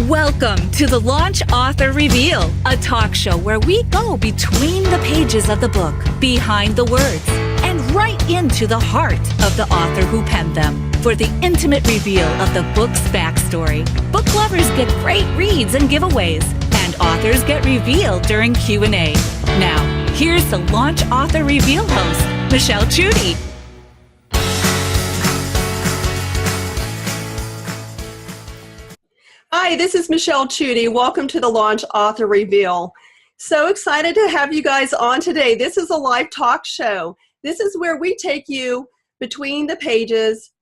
Welcome to the Launch Author Reveal, a talk show where we go between the pages of the book, behind the words, and right into the heart of the author who penned them for the intimate reveal of the book's backstory. Book lovers get great reads and giveaways, and authors get revealed during Q&A. Now, here's the Launch Author Reveal host, Michelle Chudy. Hi, this is Michelle Chudy. Welcome to the Launch Author Reveal. So excited to have you guys on today. This is a live talk show. This is where we take you between the pages,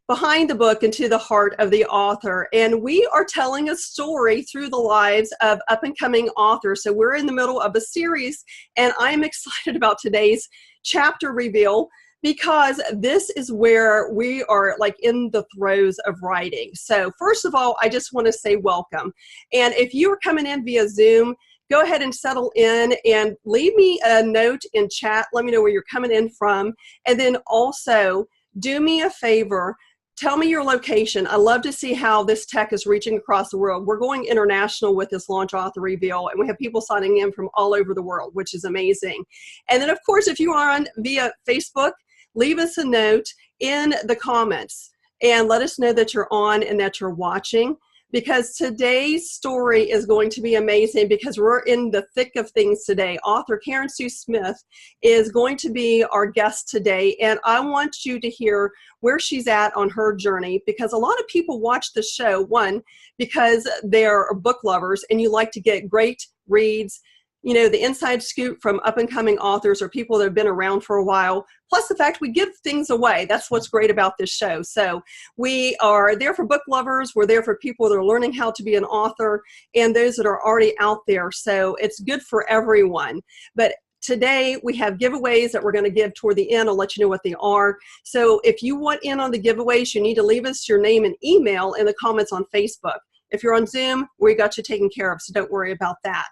behind the book, and to the heart of the author. And we are telling a story through the lives of up-and-coming authors. So we're in the middle of a series, and I'm excited about today's chapter reveal, because this is where we are like in the throes of writing. So first of all, I just want to say welcome. And if you are coming in via Zoom, go ahead and settle in and leave me a note in chat. Let me know where you're coming in from. And then also do me a favor, tell me your location. I love to see how this tech is reaching across the world. We're going international with this Launch Author Reveal, and we have people signing in from all over the world, which is amazing. And then of course, if you are on via Facebook, leave us a note in the comments and let us know that you're on and that you're watching, because today's story is going to be amazing, because we're in the thick of things today. Author Karen Sue Smith is going to be our guest today, and I want you to hear where she's at on her journey, because a lot of people watch the show, one, because they're book lovers and you like to get great reads, you know, the inside scoop from up-and-coming authors or people that have been around for a while, plus the fact we give things away. That's what's great about this show. So we are there for book lovers, we're there for people that are learning how to be an author, and those that are already out there. So it's good for everyone. But today we have giveaways that we're going to give toward the end. I'll let you know what they are. So if you want in on the giveaways, you need to leave us your name and email in the comments on Facebook. If you're on Zoom, we got you taken care of, so don't worry about that.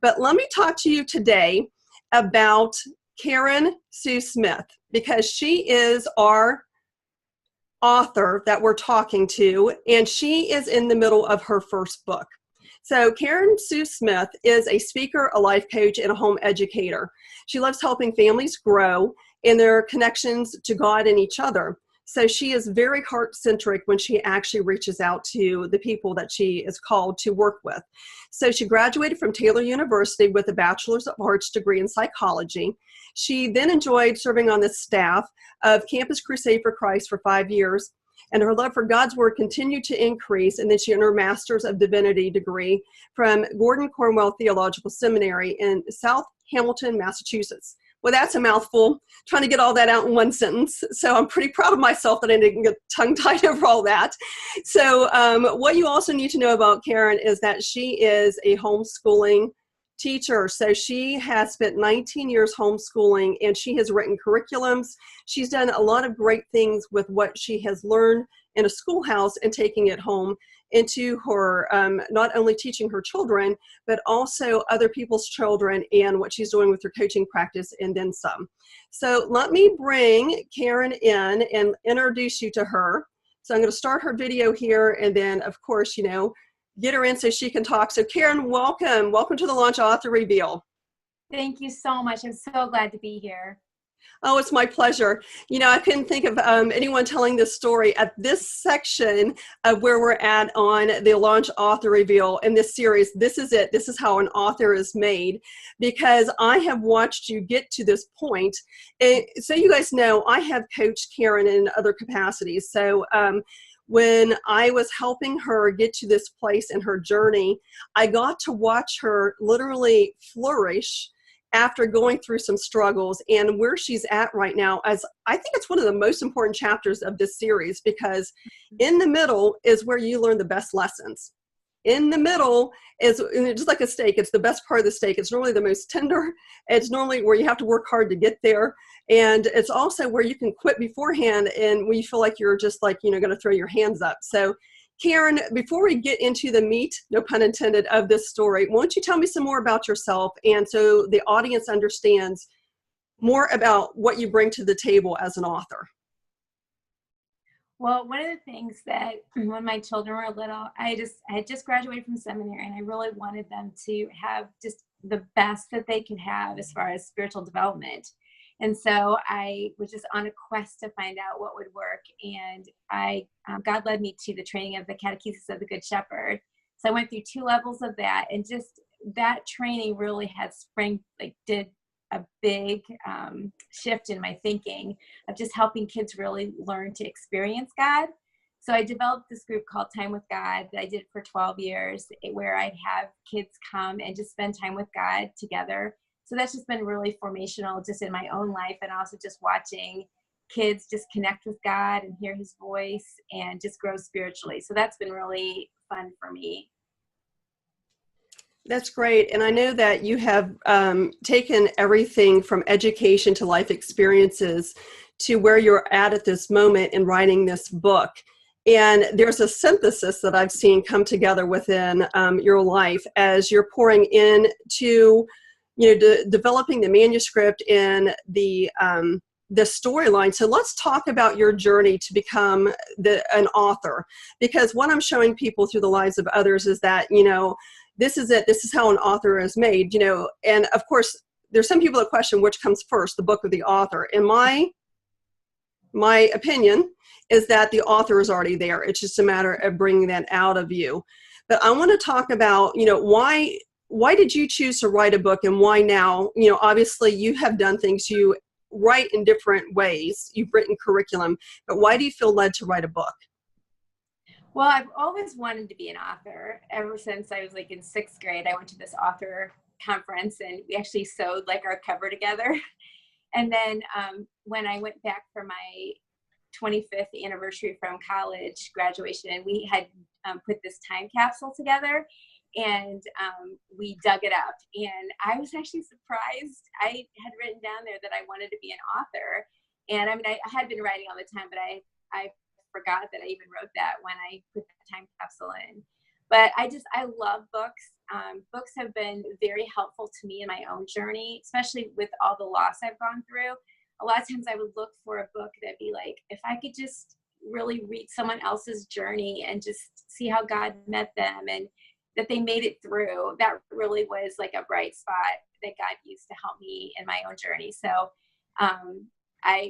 But let me talk to you today about Karen Sue Smith, because she is our author that we're talking to, and she is in the middle of her first book. So Karen Sue Smith is a speaker, a life coach, and a home educator. She loves helping families grow in their connections to God and each other. So she is very heart-centric when she actually reaches out to the people that she is called to work with. So she graduated from Taylor University with a Bachelor's of Arts degree in psychology. She then enjoyed serving on the staff of Campus Crusade for Christ for 5 years, and her love for God's Word continued to increase, and then she earned her Master's of Divinity degree from Gordon Cornwell Theological Seminary in South Hamilton, Massachusetts. Well, that's a mouthful, trying to get all that out in one sentence. So I'm pretty proud of myself that I didn't get tongue-tied over all that. So what you also need to know about Karen is that she is a homeschooling teacher. So she has spent 19 years homeschooling, and she has written curriculums. She's done a lot of great things with what she has learned in a schoolhouse and taking it home into her, not only teaching her children, but also other people's children, and what she's doing with her coaching practice, and then some. So let me bring Karen in and introduce you to her. So I'm going to start her video here, and then of course, you know, get her in so she can talk. So Karen, welcome. Welcome to the Launch Author Reveal. Thank you so much. I'm so glad to be here. Oh, it's my pleasure. You know, I couldn't think of anyone telling this story at this section of where we're at on the Launch Author Reveal in this series. This is it. This is how an author is made, because I have watched you get to this point. So you guys know, I have coached Karen in other capacities. So when I was helping her get to this place in her journey, I got to watch her literally flourish after going through some struggles, and where she's at right now, as I think it's one of the most important chapters of this series, because in the middle is where you learn the best lessons. In the middle is just like a steak. It's the best part of the steak. It's normally the most tender. It's normally where you have to work hard to get there. And it's also where you can quit beforehand and when you feel like you're just like, you know, going to throw your hands up. So Karen, before we get into the meat, no pun intended, of this story, why don't you tell me some more about yourself, and so the audience understands more about what you bring to the table as an author? Well, one of the things that when my children were little, I had just graduated from seminary, and I really wanted them to have just the best that they could have as far as spiritual development. And so I was just on a quest to find out what would work. And God led me to the training of the Catechesis of the Good Shepherd. So I went through 2 levels of that, and just that training really had did a big shift in my thinking of just helping kids really learn to experience God. So I developed this group called Time with God that I did for 12 years, where I'd have kids come and just spend time with God together. So that's just been really formational just in my own life, and also just watching kids just connect with God and hear his voice and just grow spiritually. So that's been really fun for me. That's great. And I know that you have taken everything from education to life experiences to where you're at this moment in writing this book. And there's a synthesis that I've seen come together within your life as you're pouring into, developing the manuscript and the storyline. So let's talk about your journey to become an author, because what I'm showing people through the lives of others is that, this is it. This is how an author is made, and of course, there's some people that question which comes first, the book or the author. And my opinion is that the author is already there. It's just a matter of bringing that out of you. But I want to talk about, why did you choose to write a book, and why now? Obviously you have done things, you write in different ways. You've written curriculum, but why do you feel led to write a book? Well, I've always wanted to be an author. Ever since I was in 6th grade, I went to this author conference, and we actually sewed our cover together. And then when I went back for my 25th anniversary from college graduation, we had put this time capsule together, and we dug it up. And I was actually surprised. I had written down there that I wanted to be an author. And I mean, I had been writing all the time, but I forgot that I even wrote that when I put the time capsule in. But I love books. Books have been very helpful to me in my own journey, especially with all the loss I've gone through. A lot of times I would look for a book that'd be if I could just really read someone else's journey and just see how God met them and that they made it through. That really was a bright spot that God used to help me in my own journey. So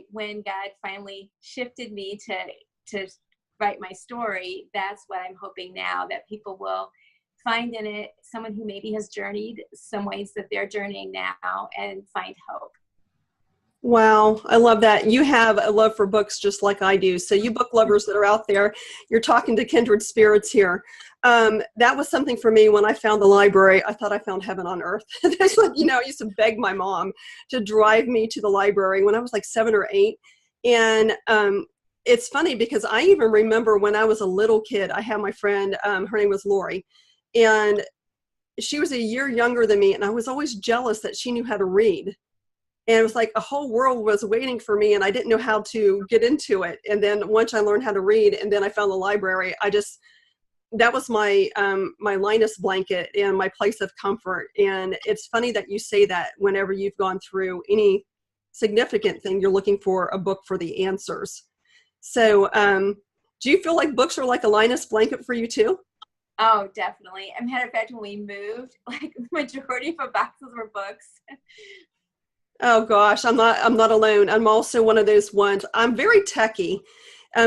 when God finally shifted me to write my story, that's what I'm hoping now, that people will find in it someone who maybe has journeyed some ways that they're journeying now and find hope. Wow, I love that. You have a love for books just like I do. So you book lovers that are out there, you're talking to kindred spirits here. That was something for me when I found the library. I thought I found heaven on earth. That's I used to beg my mom to drive me to the library when I was 7 or 8. And it's funny because I even remember when I was a little kid, I had my friend, her name was Lori, and she was a year younger than me. And I was always jealous that she knew how to read. And it was a whole world was waiting for me, and I didn't know how to get into it. And then once I learned how to read, and then I found the library, that was my my Linus blanket and my place of comfort. And it's funny that you say that whenever you've gone through any significant thing, you're looking for a book for the answers. So do you feel like books are like a Linus blanket for you too? Oh, definitely. As a matter of fact, when we moved, the majority of our boxes were books. Oh gosh, I'm not alone. I'm also one of those ones. I'm very techie.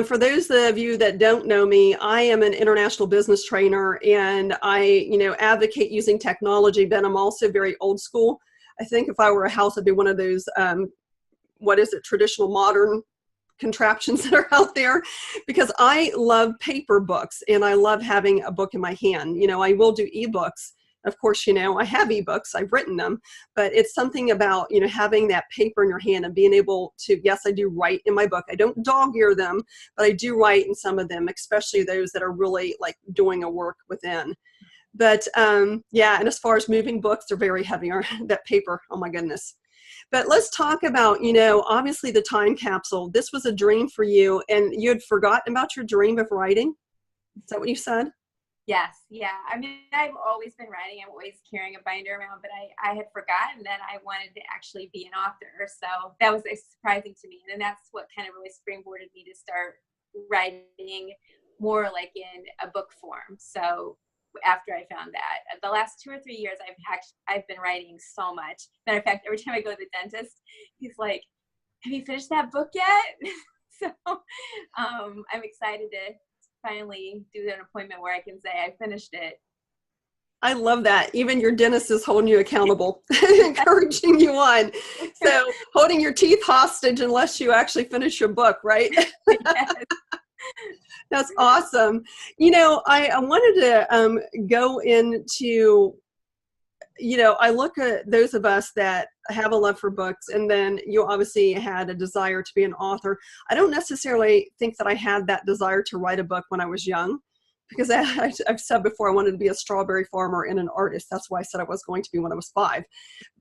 For those of you that don't know me, I am an international business trainer, and I, advocate using technology, but I'm also very old school. I think if I were a house, I'd be one of those, traditional modern contraptions that are out there, because I love paper books and I love having a book in my hand. I will do ebooks. Of course, I have ebooks, I've written them, but it's something about, having that paper in your hand and being able to, yes, I do write in my book. I don't dog ear them, but I do write in some of them, especially those that are really doing a work within. But yeah, and as far as moving books, they're very heavy, that paper, oh my goodness. But let's talk about, obviously the time capsule. This was a dream for you, and you had forgotten about your dream of writing. Is that what you said? Yes. Yeah. I mean, I've always been writing. I'm always carrying a binder around, but I had forgotten that I wanted to actually be an author. So that was surprising to me. And then that's what kind of really springboarded me to start writing more like in a book form. So after I found that, the last 2 or 3 years, I've been writing so much. Matter of fact, every time I go to the dentist, he's like, "Have you finished that book yet?" So I'm excited to finally do an appointment where I can say I finished it. I love that. Even your dentist is holding you accountable, encouraging you on. So holding your teeth hostage unless you actually finish your book, right? Yes. That's awesome. You know, I wanted to go into, you know, I look at those of us that have a love for books, and then you obviously had a desire to be an author. I don't necessarily think that I had that desire to write a book when I was young, because I've said before, I wanted to be a strawberry farmer and an artist. That's why I said I was going to be when I was 5.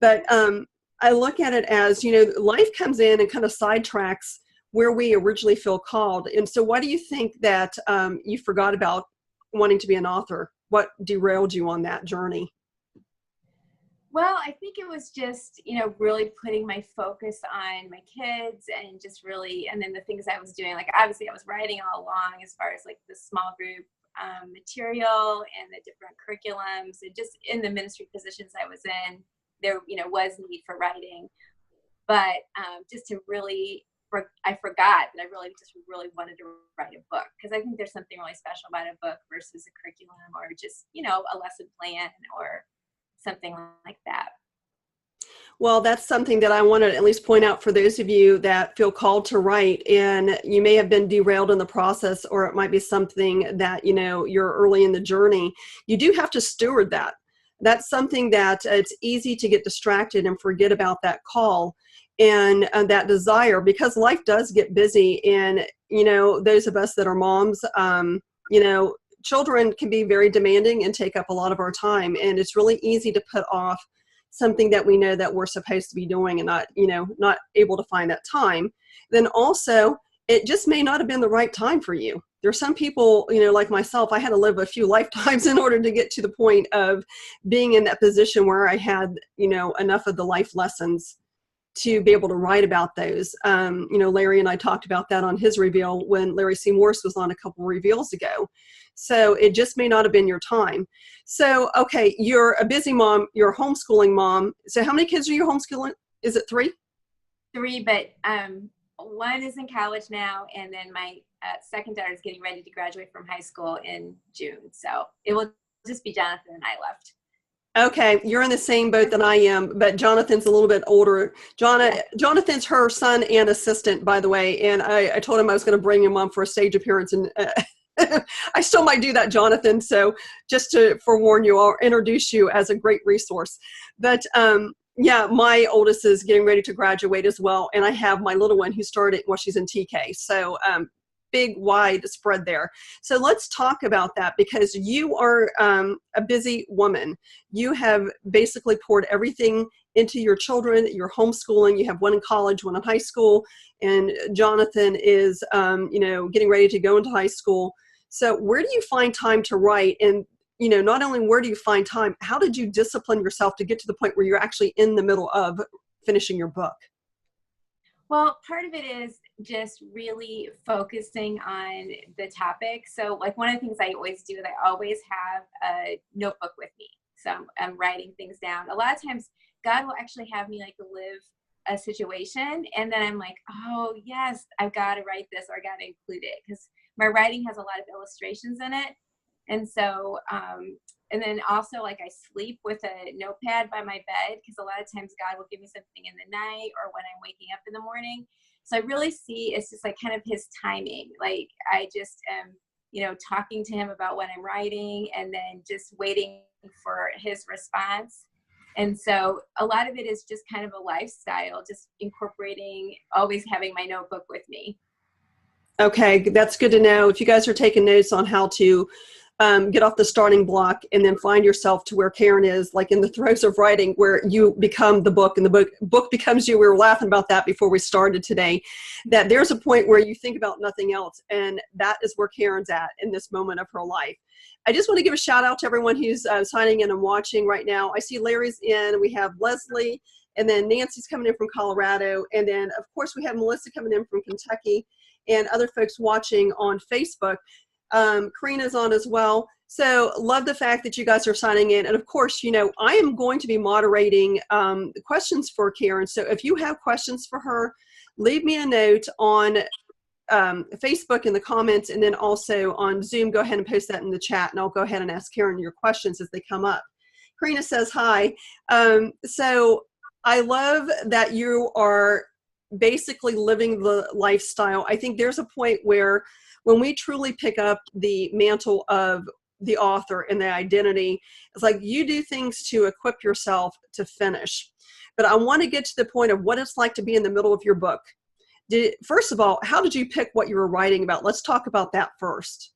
But I look at it as, you know, life comes in and kind of sidetracks where we originally feel called. And so why do you think that you forgot about wanting to be an author? What derailed you on that journey? Well, I think it was just, you know, really putting my focus on my kids and just really, and then the things I was doing, like obviously I was writing all along as far as like the small group material and the different curriculums, and just in the ministry positions I was in, there, you know, was need for writing. But just to really, I forgot that I really wanted to write a book, because I think there's something really special about a book versus a curriculum or just, you know, a lesson plan or something like that. Well, that's something that I want to at least point out for those of you that feel called to write, and you may have been derailed in the process, or it might be something that, you know, you're early in the journey. You do have to steward that. That's something that it's easy to get distracted and forget about that call and that desire, because life does get busy. And, you know, those of us that are moms, you know, children can be very demanding and take up a lot of our time. And it's really easy to put off something that we know that we're supposed to be doing and not, you know, not able to find that time. Then also, it just may not have been the right time for you. There's some people, you know, like myself, I had to live a few lifetimes in order to get to the point of being in that position where I had, you know, enough of the life lessons to be able to write about those. You know, Larry and I talked about that on his reveal when Larry C. Morse was on a couple of reveals ago. So it just may not have been your time. So, okay, you're a busy mom, you're a homeschooling mom. So how many kids are you homeschooling? Is it 3? 3, but one is in college now, and then my second daughter is getting ready to graduate from high school in June. So it will just be Jonathan and I left. Okay, you're in the same boat that I am, but Jonathan's a little bit older. Jonathan's her son and assistant, by the way, and I told him I was going to bring him on for a stage appearance, and I still might do that, Jonathan. So just to forewarn you, I'll introduce you as a great resource. But yeah, my oldest is getting ready to graduate as well, and I have my little one who started, well, she's in TK. So big, wide spread there. So let's talk about that, because you are a busy woman. You have basically poured everything into your children. You're homeschooling. You have one in college, one in high school, and Jonathan is, you know, getting ready to go into high school. So where do you find time to write? And, you know, not only where do you find time, how did you discipline yourself to get to the point where you're actually in the middle of finishing your book? Well, part of it is just really focusing on the topic. So like one of the things I always do is I always have a notebook with me. So I'm writing things down. A lot of times God will actually have me like live a situation, and then I'm like, oh yes, I've got to write this, or I got to include it, because my writing has a lot of illustrations in it. And so, and then also like I sleep with a notepad by my bed, because a lot of times God will give me something in the night or when I'm waking up in the morning. So I really see it's just like kind of his timing. Like I just am, you know, talking to him about what I'm writing and then just waiting for his response. And so a lot of it is just kind of a lifestyle, just incorporating, always having my notebook with me. Okay, that's good to know. If you guys are taking notes on how to get off the starting block and then find yourself to where Karen is, like in the throes of writing, where you become the book and the book becomes you. We were laughing about that before we started today, that there's a point where you think about nothing else. And that is where Karen's at in this moment of her life. I just want to give a shout out to everyone who's signing in and watching right now. I see Larry's in, we have Leslie, and then Nancy's coming in from Colorado. And then of course we have Melissa coming in from Kentucky. and other folks watching on Facebook. Karina's on as well. So love the fact that you guys are signing in. And of course, you know, I am going to be moderating questions for Karen. So if you have questions for her, leave me a note on Facebook in the comments, and then also on Zoom, go ahead and post that in the chat, and I'll go ahead and ask Karen your questions as they come up. Karina says hi. So I love that you are basically living the lifestyle. I think there's a point where when we truly pick up the mantle of the author and the identity, it's like you do things to equip yourself to finish. But I want to get to the point of what it's like to be in the middle of your book. First of all, how did you pick what you were writing about? Let's talk about that first.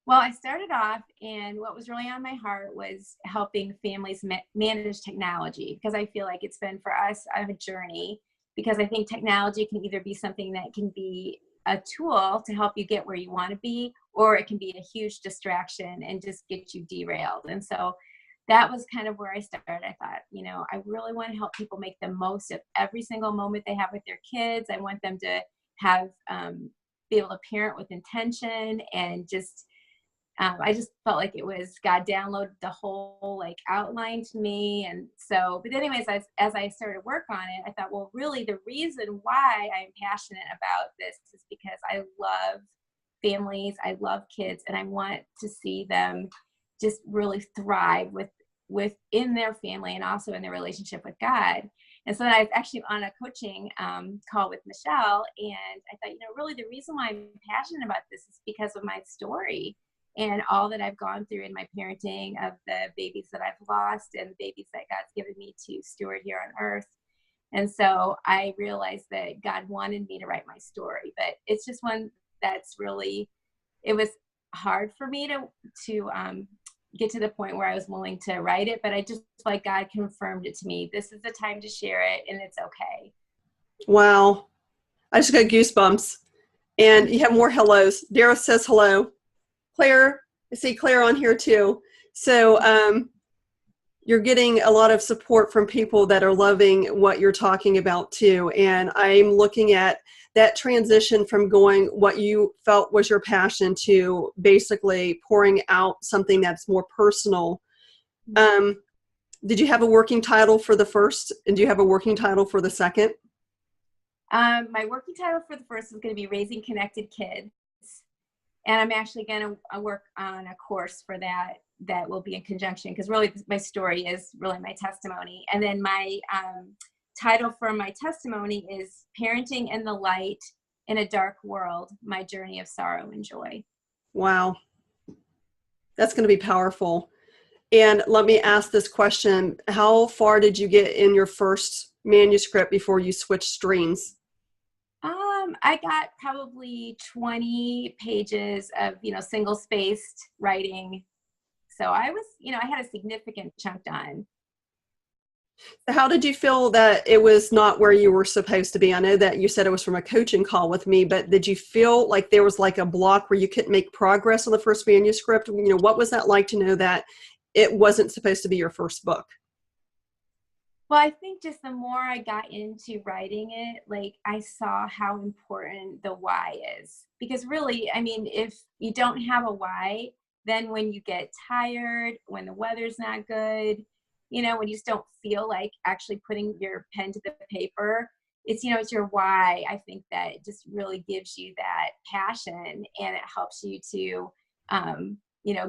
Well, I started off, and what was really on my heart was helping families manage technology, because I feel like it's been for us a journey, because I think technology can either be something that can be a tool to help you get where you want to be, or it can be a huge distraction and just get you derailed. And so that was kind of where I started. I thought, you know, I really want to help people make the most of every single moment they have with their kids. I want them to have, be able to parent with intention, and just, I just felt like it was, God downloaded the whole like outline to me. And so, but anyways, as I started work on it, I thought, well, really the reason why I'm passionate about this is because I love families, I love kids, and I want to see them just really thrive within their family and also in their relationship with God. And so I was actually on a coaching call with Michelle, and I thought, you know, really the reason why I'm passionate about this is because of my story and all that I've gone through in my parenting of the babies that I've lost and the babies that God's given me to steward here on earth. And so I realized that God wanted me to write my story, but it's just one that's really, it was hard for me to get to the point where I was willing to write it, but I just like God confirmed it to me. This is the time to share it, and it's okay. Wow. I just got goosebumps. And you have more hellos. Dara says hello. Claire, I see Claire on here too. So you're getting a lot of support from people that are loving what you're talking about too. And I'm looking at that transition from going what you felt was your passion to basically pouring out something that's more personal. Did you have a working title for the first, and do you have a working title for the second? My working title for the first is going to be Raising Connected Kids. And I'm actually going to work on a course for that will be in conjunction, because really my story is really my testimony. And then my title for my testimony is Parenting in the Light in a Dark World, My Journey of Sorrow and Joy. Wow. That's going to be powerful. And let me ask this question. How far did you get in your first manuscript before you switched streams? I got probably 20 pages of, single spaced writing. So I was, I had a significant chunk done. How did you feel that it was not where you were supposed to be? I know that you said it was from a coaching call with me, but did you feel like there was like a block where you couldn't make progress on the first manuscript? What was that like to know that it wasn't supposed to be your first book? Well, I think just the more I got into writing it, like I saw how important the why is. Because really, if you don't have a why, then when you get tired, when the weather's not good, when you just don't feel like actually putting your pen to the paper, it's your why. I think that just really gives you that passion, and it helps you to,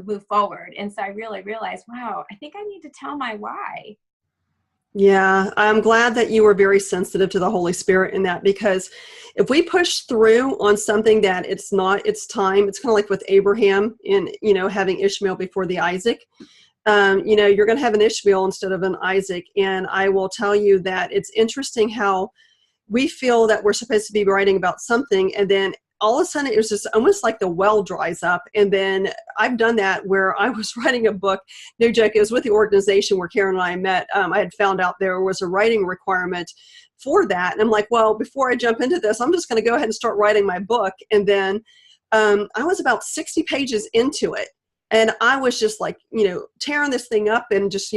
move forward. And so I really realized, wow, I think I need to tell my why. Yeah, I'm glad that you were very sensitive to the Holy Spirit in that, because if we push through on something that it's not its time, it's kind of like with Abraham and, having Ishmael before the Isaac. You're going to have an Ishmael instead of an Isaac. And I will tell you that it's interesting how we feel that we're supposed to be writing about something, and then all of a sudden it was just almost like the well dries up. And then I've done that where I was writing a book, no joke, it was with the organization where Karen and I met. I had found out there was a writing requirement for that. And I'm like, well, before I jump into this, I'm just going to go ahead and start writing my book. And then I was about 60 pages into it. And I was just like, tearing this thing up, and just,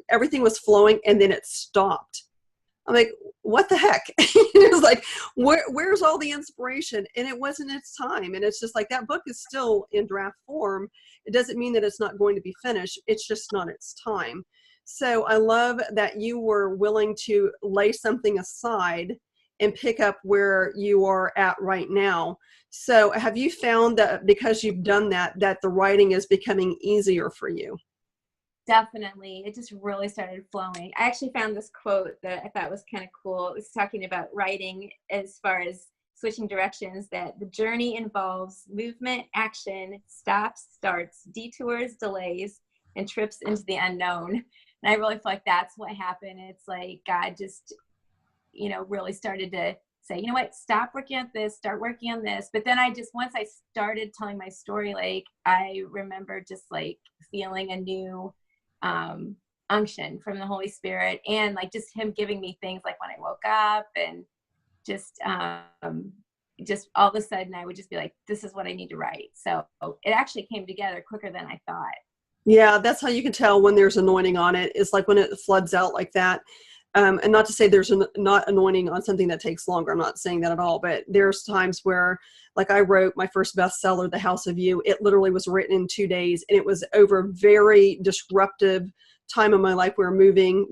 everything was flowing, and then it stopped. I'm like, what the heck? It was like, where's all the inspiration? And it wasn't its time. And it's just like, that book is still in draft form. It doesn't mean that it's not going to be finished. It's just not its time. So I love that you were willing to lay something aside and pick up where you are at right now. So have you found that because you've done that, that the writing is becoming easier for you? Definitely. It just really started flowing. I actually found this quote that I thought was kind of cool. It was talking about writing as far as switching directions, that the journey involves movement, action, stops, starts, detours, delays, and trips into the unknown. And I really feel like that's what happened. It's like God just, really started to say, you know what, stop working on this, start working on this. But then once I started telling my story, like, I remember just like feeling a new unction from the Holy Spirit, and like just him giving me things like when I woke up, and just all of a sudden I would just be like, this is what I need to write. So it actually came together quicker than I thought. Yeah, that's how you can tell when there's anointing on it. It's like when it floods out like that. And not to say there's not anointing on something that takes longer. I'm not saying that at all. But there's times where, like, I wrote my first bestseller, The House of You. It literally was written in 2 days. And it was over a very disruptive time in my life. We were moving,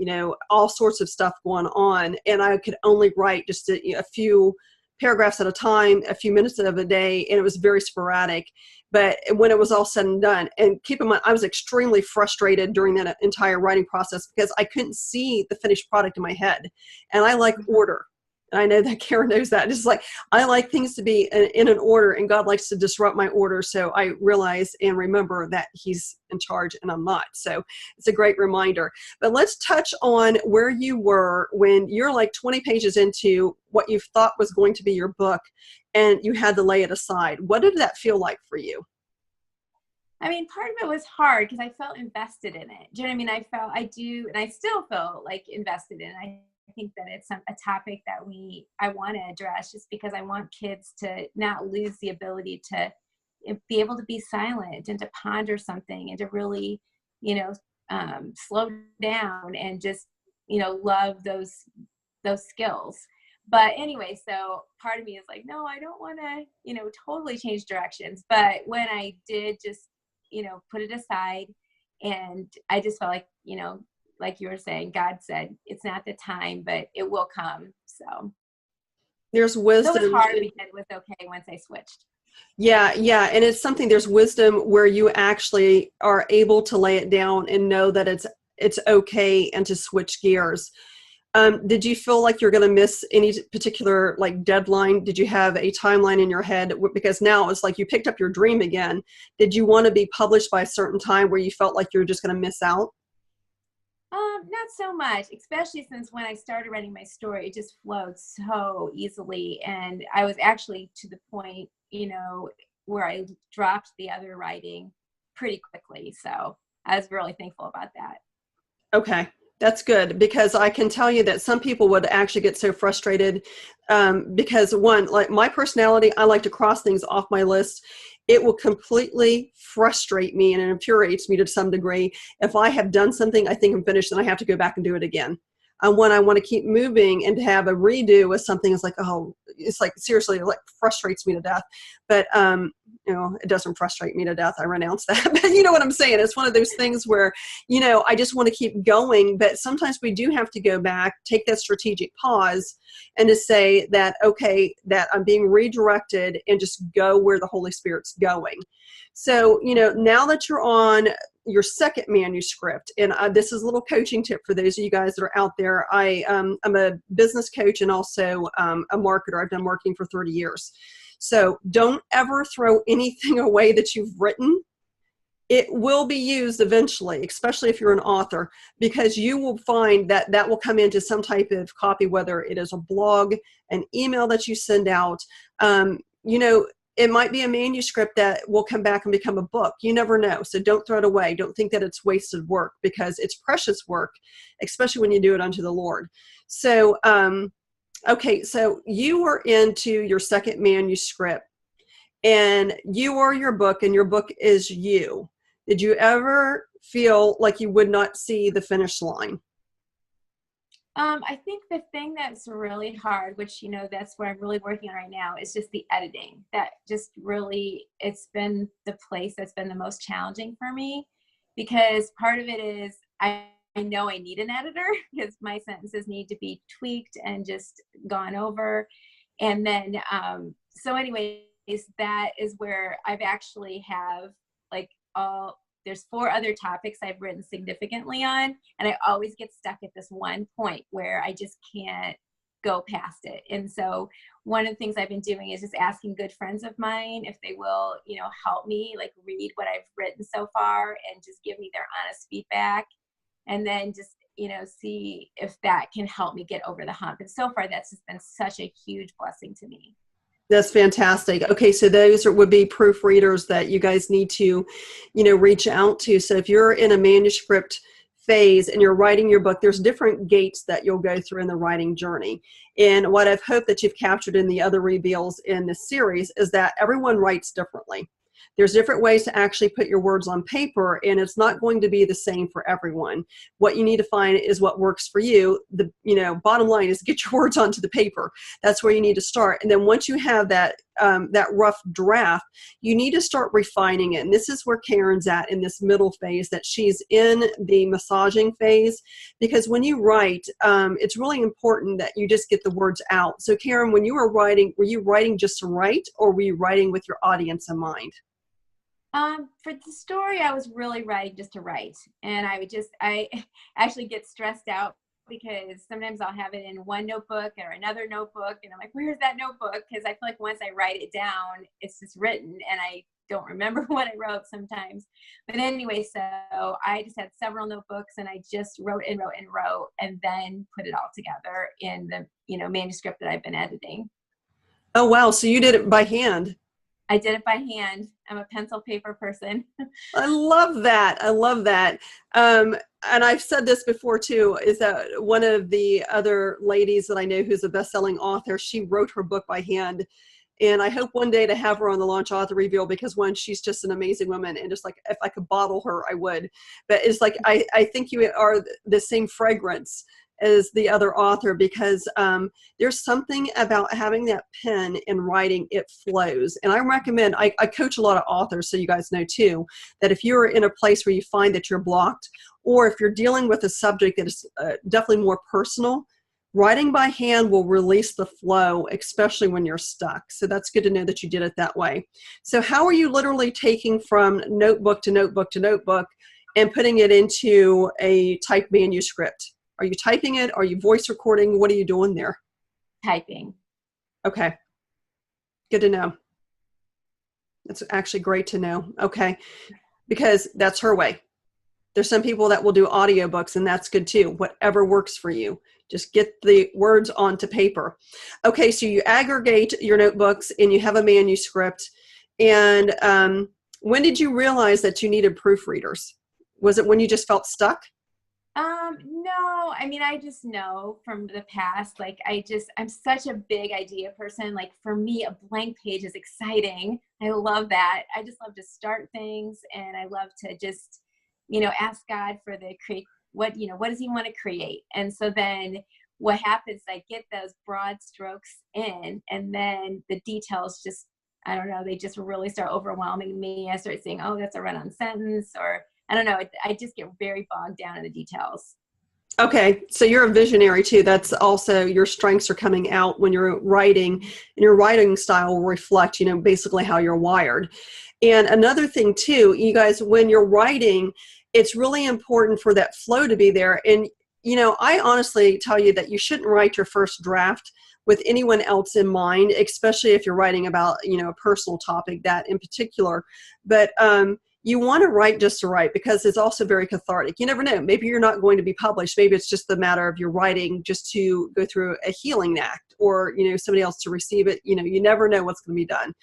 all sorts of stuff going on. And I could only write just a few paragraphs at a time, a few minutes of a day. And it was very sporadic. But when it was all said and done, and keep in mind, I was extremely frustrated during that entire writing process because I couldn't see the finished product in my head. And I like order. And I know that Karen knows that. It's like, I like things to be in an order, and God likes to disrupt my order. So I realize and remember that he's in charge and I'm not. So it's a great reminder. But let's touch on where you were when you're like 20 pages into what you thought was going to be your book and you had to lay it aside. What did that feel like for you? I mean, part of it was hard because I felt invested in it. Do you know what I mean? And I still feel like invested in it. I think that it's a topic that I want to address, just because I want kids to not lose the ability to be able to be silent and to ponder something and to really, slow down and just, love those skills. But anyway, so part of me is like, no, I don't want to, totally change directions. But when I did just, put it aside, and I just felt like you were saying, God said, it's not the time, but it will come. So there's wisdom. It was hard, but it was okay once I switched. Yeah. And it's something, there's wisdom where you actually are able to lay it down and know that it's okay, and to switch gears. Did you feel like you're going to miss any particular like deadline? Did you have a timeline in your head? Because now it's like you picked up your dream again. Did you want to be published by a certain time where you felt like you were just going to miss out? Not so much, especially since when I started writing my story, it just flowed so easily. And I was actually to the point, where I dropped the other writing pretty quickly. So I was really thankful about that. Okay. That's good, because I can tell you that some people would actually get so frustrated because, one, like my personality, I like to cross things off my list. It will completely frustrate me and it infuriates me to some degree. If I have done something, I think I'm finished, and I have to go back and do it again. When I want to keep moving and to have a redo with something, it's like, oh, it's like, seriously, it like frustrates me to death. But, it doesn't frustrate me to death. I renounce that. But you know what I'm saying? It's one of those things where, I just want to keep going. But sometimes we do have to go back, take that strategic pause, and to say that, okay, that I'm being redirected, and just go where the Holy Spirit's going. So, now that you're on your second manuscript, and this is a little coaching tip for those of you guys that are out there. I'm a business coach and also a marketer. I've done marketing for 30 years. So don't ever throw anything away that you've written. It will be used eventually, especially if you're an author, because you will find that that will come into some type of copy, whether it is a blog, an email that you send out. It might be a manuscript that will come back and become a book. You never know. So don't throw it away. Don't think that it's wasted work, because it's precious work, especially when you do it unto the Lord. So, okay, so you were into your second manuscript, and you are your book, and your book is you. Did you ever feel like you would not see the finish line? I think the thing that's really hard, which, that's what I'm really working on right now, is just the editing. That just really, it's been the place that's been the most challenging for me, because part of it is I know I need an editor because my sentences need to be tweaked and just gone over. And then, so anyways, that is where I've actually have like there's 4 other topics I've written significantly on, and I always get stuck at this one point where I just can't go past it. And so one of the things I've been doing is just asking good friends of mine if they will, help me like read what I've written so far and just give me their honest feedback, and then just, see if that can help me get over the hump. And so far, that's just been such a huge blessing to me. That's fantastic. Okay, so those would be proofreaders that you guys need to, reach out to. So if you're in a manuscript phase and you're writing your book, there's different gates that you'll go through in the writing journey. And what I've hoped that you've captured in the other reveals in this series is that everyone writes differently. There's different ways to actually put your words on paper, and it's not going to be the same for everyone. What you need to find is what works for you. The bottom line is get your words onto the paper. That's where you need to start. And then once you have that rough draft, you need to start refining it. And this is where Karen's at in this middle phase, that she's in the massaging phase, because when you write, it's really important that you just get the words out. So Karen, when you were you writing just to write, or were you writing with your audience in mind? For the story, I was really writing just to write. And I actually get stressed out because sometimes I'll have it in one notebook or another notebook. And I'm like, where's that notebook? Because I feel like once I write it down, it's just written and I don't remember what I wrote sometimes. But anyway, so I just had several notebooks and I just wrote and then put it all together in the, manuscript that I've been editing. Oh, wow. So you did it by hand. I did it by hand. I'm a pencil paper person. I love that. I love that. And I've said this before too, is that one of the other ladies that I know who's a best-selling author, she wrote her book by hand. And I hope one day to have her on the Launch Author Reveal, because one, she's just an amazing woman, and just like if I could bottle her, I would. But it's like I think you are the same fragrance as the other author, because there's something about having that pen and writing, it flows. And I recommend, I coach a lot of authors, so you guys know too, that if you're in a place where you find that you're blocked, or if you're dealing with a subject that is definitely more personal, writing by hand will release the flow, especially when you're stuck. So that's good to know that you did it that way. So how are you literally taking from notebook to notebook to notebook and putting it into a typed manuscript? Are you typing it? Are you voice recording? What are you doing there? Typing. Okay. Good to know. That's actually great to know. Okay. Because that's her way. There's some people that will do audiobooks, and that's good too. Whatever works for you. Just get the words onto paper. Okay. So you aggregate your notebooks and you have a manuscript. And when did you realize that you needed proofreaders? Was it when you just felt stuck? No, I mean, I just know from the past, like I'm such a big idea person. Like for me, a blank page is exciting. I love that. I just love to start things, and I love to just, ask God for what does he want to create? And so then what happens, I get those broad strokes in, and then the details just, I don't know, they just really start overwhelming me. I start saying, oh, that's a run-on sentence, or I don't know. I just get very bogged down in the details. Okay. So you're a visionary too. That's also, your strengths are coming out when you're writing, and your writing style will reflect, basically how you're wired. And another thing too, you guys, when you're writing, it's really important for that flow to be there. And, I honestly tell you that you shouldn't write your first draft with anyone else in mind, especially if you're writing about, a personal topic, that in particular. But, you want to write just to write, because it's also very cathartic. You never know. Maybe you're not going to be published. Maybe it's just the matter of your writing just to go through a healing act, or, somebody else to receive it. You never know what's going to be done.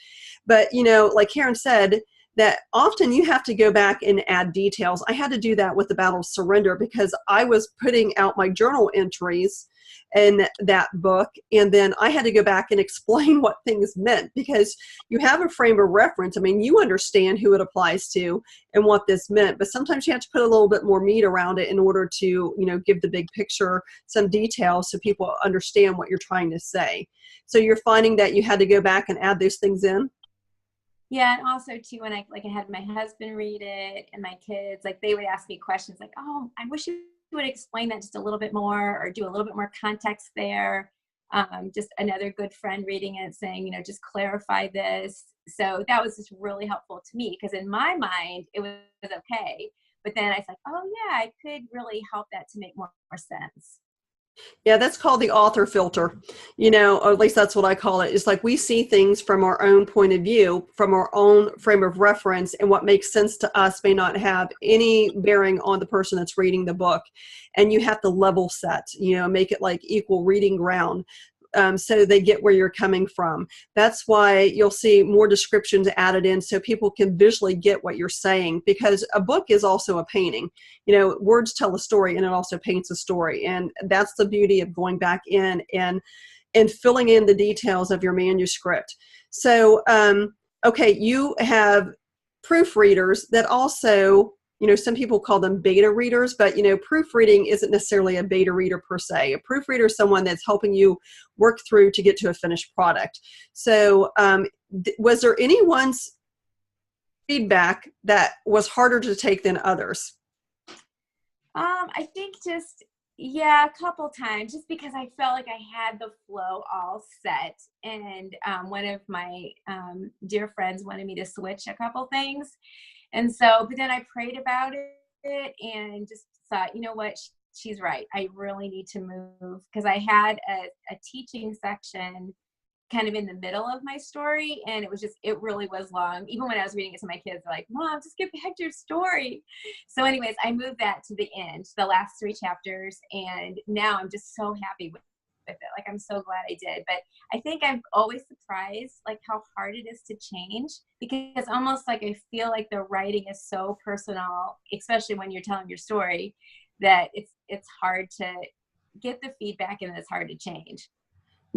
But, like Karen said, that often you have to go back and add details. I had to do that with the Battle of Surrender because I was putting out my journal entries in that book, and then I had to go back and explain what things meant, because you have a frame of reference. I mean, you understand who it applies to and what this meant, but sometimes you have to put a little bit more meat around it in order to, you know, give the big picture some details so people understand what you're trying to say. So you're finding that you had to go back and add those things in? Yeah, and also too, when I had my husband read it and my kids, like they would ask me questions like, "Oh, I wish you would explain that just a little bit more, or do a little bit more context there." Just another good friend reading it saying, you know, just clarify this. So that was just really helpful to me, because in my mind it was okay, but then I was like, oh yeah, I could really help that to make more sense. Yeah, that's called the author filter, you know, or at least that's what I call it. It's like we see things from our own point of view, from our own frame of reference, and what makes sense to us may not have any bearing on the person that's reading the book. And you have to level set, you know, make it like equal reading ground. So they get where you're coming from. That's why you'll see more descriptions added in so people can visually get what you're saying, because a book is also a painting. You know, words tell a story and it also paints a story. And that's the beauty of going back in and filling in the details of your manuscript. So, okay, you have proofreaders that also, you know, some people call them beta readers, but, you know, proofreading isn't necessarily a beta reader per se. A proofreader is someone that's helping you work through to get to a finished product. So was there anyone's feedback that was harder to take than others? I think just, yeah, a couple times, just because I felt like I had the flow all set. And one of my dear friends wanted me to switch a couple things. And so, but then I prayed about it and just thought, you know what, she's right. I really need to move, because I had a teaching section kind of in the middle of my story, and it really was long. Even when I was reading it to my kids, they're like, "Mom, just get back to your story." So anyways, I moved that to the end, the last 3 chapters, and now I'm just so happy with it. Like, I'm so glad I did. But I think I'm always surprised like how hard it is to change, because it's almost like I feel like the writing is so personal, especially when you're telling your story, that it's hard to get the feedback and it's hard to change.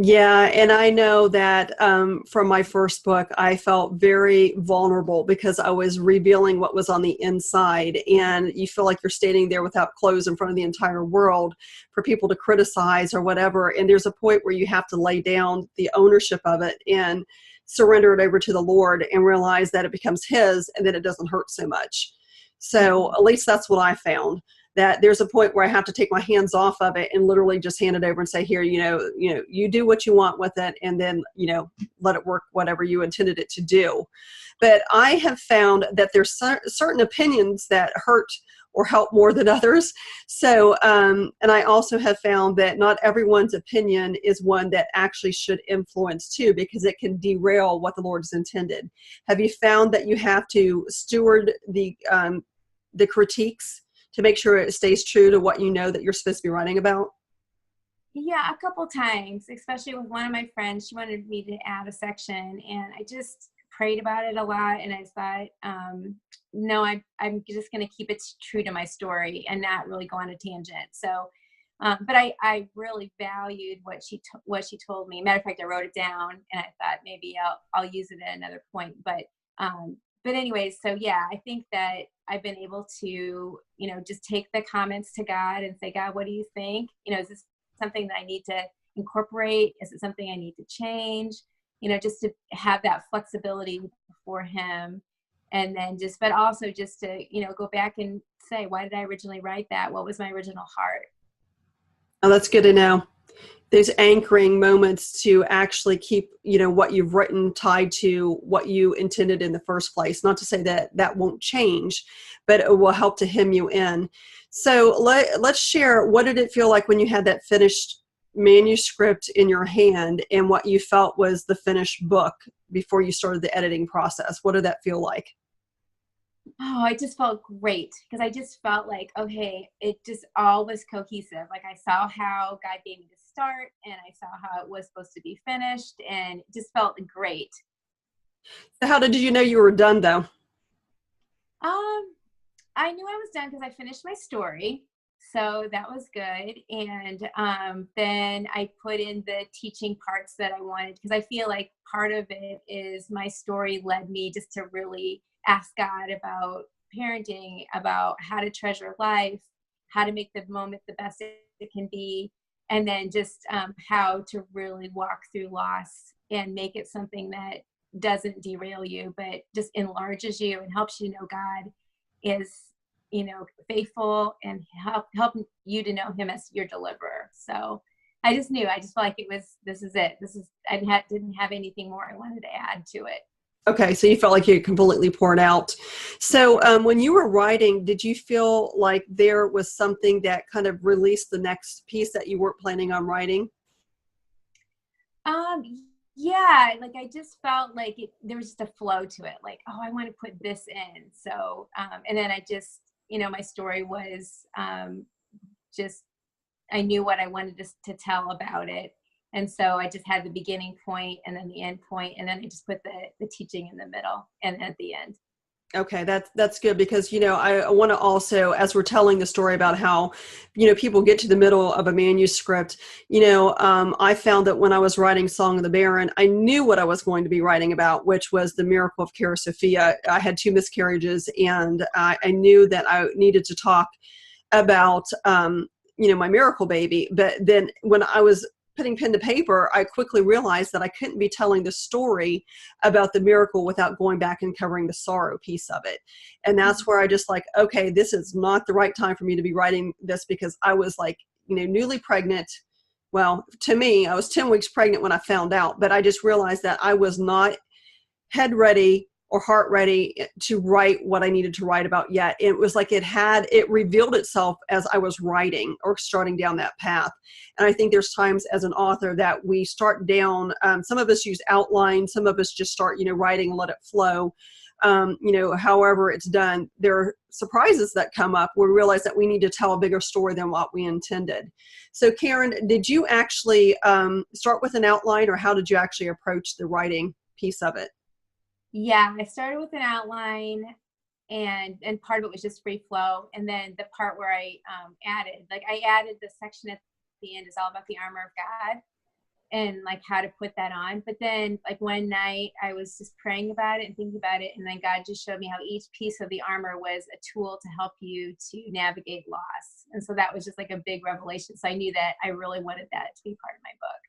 Yeah, and I know that from my first book, I felt very vulnerable because I was revealing what was on the inside, and you feel like you're standing there without clothes in front of the entire world for people to criticize or whatever. And there's a point where you have to lay down the ownership of it and surrender it over to the Lord and realize that it becomes His, and then it doesn't hurt so much. So at least that's what I found, that there's a point where I have to take my hands off of it and literally just hand it over and say, here, you do what you want with it, and then, let it work whatever you intended it to do. But I have found that there's certain opinions that hurt or help more than others. So, and I also have found that not everyone's opinion is one that actually should influence too, because it can derail what the Lord's intended. Have you found that you have to steward the critiques to make sure it stays true to what you know that you're supposed to be writing about? Yeah, a couple times, especially with one of my friends. She wanted me to add a section, and I just prayed about it a lot, and I thought, no, I'm just going to keep it true to my story and not really go on a tangent. So, but I really valued what she told me. Matter of fact, I wrote it down, and I thought maybe I'll use it at another point. But anyways, so yeah, I think that I've been able to, just take the comments to God and say, God, what do you think? Is this something that I need to incorporate? Is it something I need to change? Just to have that flexibility before Him. And then but also just to, go back and say, why did I originally write that? What was my original heart? Oh, that's good to know. Those anchoring moments to actually keep, what you've written tied to what you intended in the first place. Not to say that that won't change, but it will help to hem you in. So let's share, what did it feel like when you had that finished manuscript in your hand and what you felt was the finished book before you started the editing process? What did that feel like? Oh, it just felt great, because I just felt like, okay, it just all was cohesive. Like, I saw how God gave me to start, and I saw how it was supposed to be finished, and it just felt great. So how did you know you were done though? I knew I was done because I finished my story. So that was good. And then I put in the teaching parts that I wanted, because I feel like part of it is my story led me just to really ask God about parenting, about how to treasure life, how to make the moment the best it can be, and then just how to really walk through loss and make it something that doesn't derail you, but just enlarges you and helps you know God is, faithful, and help you to know him as your deliverer. So I just knew, I just felt like this is it. Didn't have anything more I wanted to add to it. Okay, so you felt like you completely poured out. So when you were writing, did you feel like there was something that kind of released the next piece that you weren't planning on writing? Yeah, like I just felt like there was just a flow to it. Like, oh, I want to put this in. So, and then I just, my story was just, I knew what I wanted to tell about it. And so I just had the beginning point and then the end point, and then I just put the teaching in the middle and at the end. Okay, that's good, because, I want to also, as we're telling the story about how, people get to the middle of a manuscript, I found that when I was writing Song of the Barren, I knew what I was going to be writing about, which was the miracle of Cara Sophia. I had 2 miscarriages, and I knew that I needed to talk about, my miracle baby. But then when I was putting pen to paper, I quickly realized that I couldn't be telling the story about the miracle without going back and covering the sorrow piece of it. And that's where I just okay, this is not the right time for me to be writing this, because I was newly pregnant. Well, to me, I was 10 weeks pregnant when I found out, but I just realized that I was not head ready or heart ready to write what I needed to write about yet. It was like it revealed itself as I was writing or starting down that path. And I think there's times as an author that we start down, some of us use outline, some of us just start, writing and let it flow. However it's done, there are surprises that come up where we realize that we need to tell a bigger story than what we intended. So Karen, did you actually start with an outline, or how did you actually approach the writing piece of it? Yeah, I started with an outline, and part of it was just free flow. And then the part where I added the section at the end is all about the armor of God and how to put that on. But then one night I was just praying about it and thinking about it. And then God just showed me how each piece of the armor was a tool to help you to navigate loss. And so that was just a big revelation. So I knew that I really wanted that to be part of my book.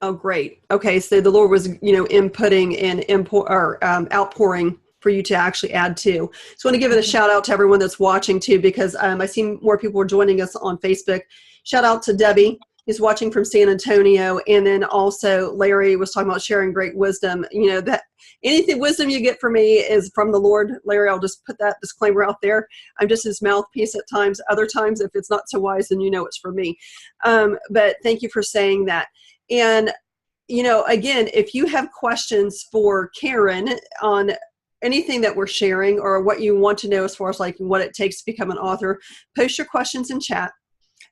Oh, great. Okay, so the Lord was, inputting and outpouring for you to actually add to. So I want to give it a shout out to everyone that's watching too, because I see more people are joining us on Facebook. Shout out to Debbie, who's watching from San Antonio. And then also Larry was talking about sharing great wisdom. That anything wisdom you get from me is from the Lord. Larry, I'll just put that disclaimer out there. I'm just his mouthpiece at times. Other times, if it's not so wise, then it's for me. But thank you for saying that. And, again, if you have questions for Karen on anything that we're sharing, or what you want to know as far as what it takes to become an author, post your questions in chat.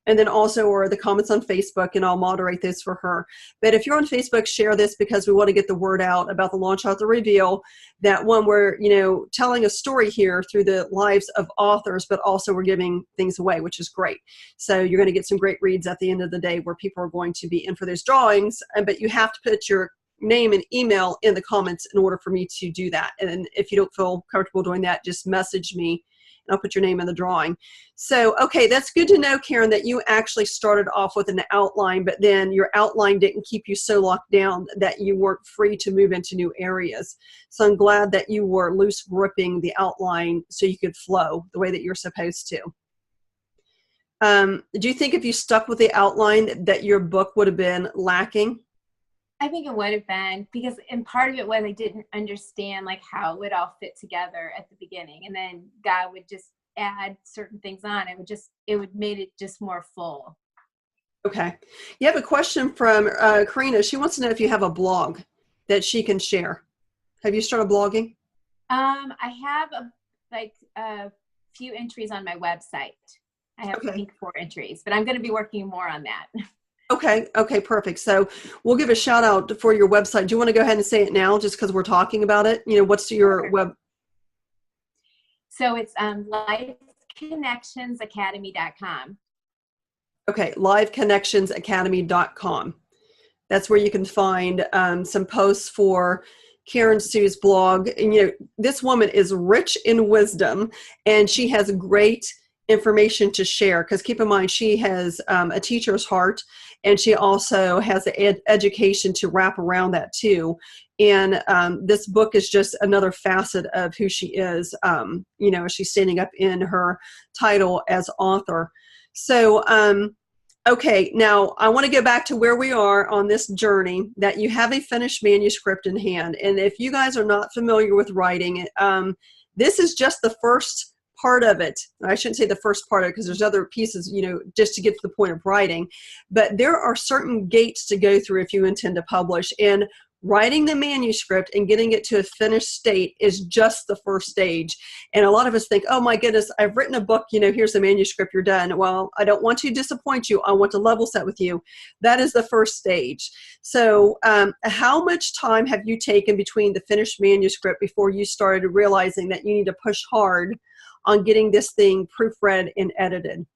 And then also, or the comments on Facebook, and I'll moderate this for her. But if you're on Facebook, share this, because we want to get the word out about the Launch Author Reveal. That one, we're, telling a story here through the lives of authors, but also we're giving things away, which is great. So you're going to get some great reads at the end of the day where people are going to be in for those drawings. But you have to put your name and email in the comments in order for me to do that. And if you don't feel comfortable doing that, just message me, and I'll put your name in the drawing. So, okay, that's good to know, Karen, that you actually started off with an outline, but then your outline didn't keep you so locked down that you weren't free to move into new areas. So I'm glad that you were loose gripping the outline so you could flow the way that you're supposed to. Do you think if you stuck with the outline that your book would have been lacking? I think it would have been, because, and part of it was I didn't understand how it would all fit together at the beginning, and then God would just add certain things on. It would made it just more full. Okay. You have a question from Karina. She wants to know if you have a blog that she can share. Have you started blogging? I have a few entries on my website. I have, I think, 4 entries, but I'm going to be working more on that. Okay, perfect. So we'll give a shout out for your website. Do you want to go ahead and say it now, just because we're talking about it? What's your web? So it's lifeconnectionsacademy.com. Okay, liveconnectionsacademy.com. That's where you can find some posts for Karen Sue's blog. And, you know, this woman is rich in wisdom, and she has great information to share, because keep in mind, she has a teacher's heart, and she also has the education to wrap around that too. And this book is just another facet of who she is, you know, she's standing up in her title as author. So, okay, now I want to go back to where we are on this journey, that you have a finished manuscript in hand. And if you guys are not familiar with writing, this is just the first part of it. I shouldn't say the first part of it, because there's other pieces, you know, just to get to the point of writing. But there are certain gates to go through if you intend to publish. And writing the manuscript and getting it to a finished state is just the first stage. And a lot of us think, oh my goodness, I've written a book, you know, here's the manuscript, you're done. Well, I don't want to disappoint you. I want to level set with you. That is the first stage. So how much time have you taken between the finished manuscript before you started realizing that you need to push hard on getting this thing proofread and edited?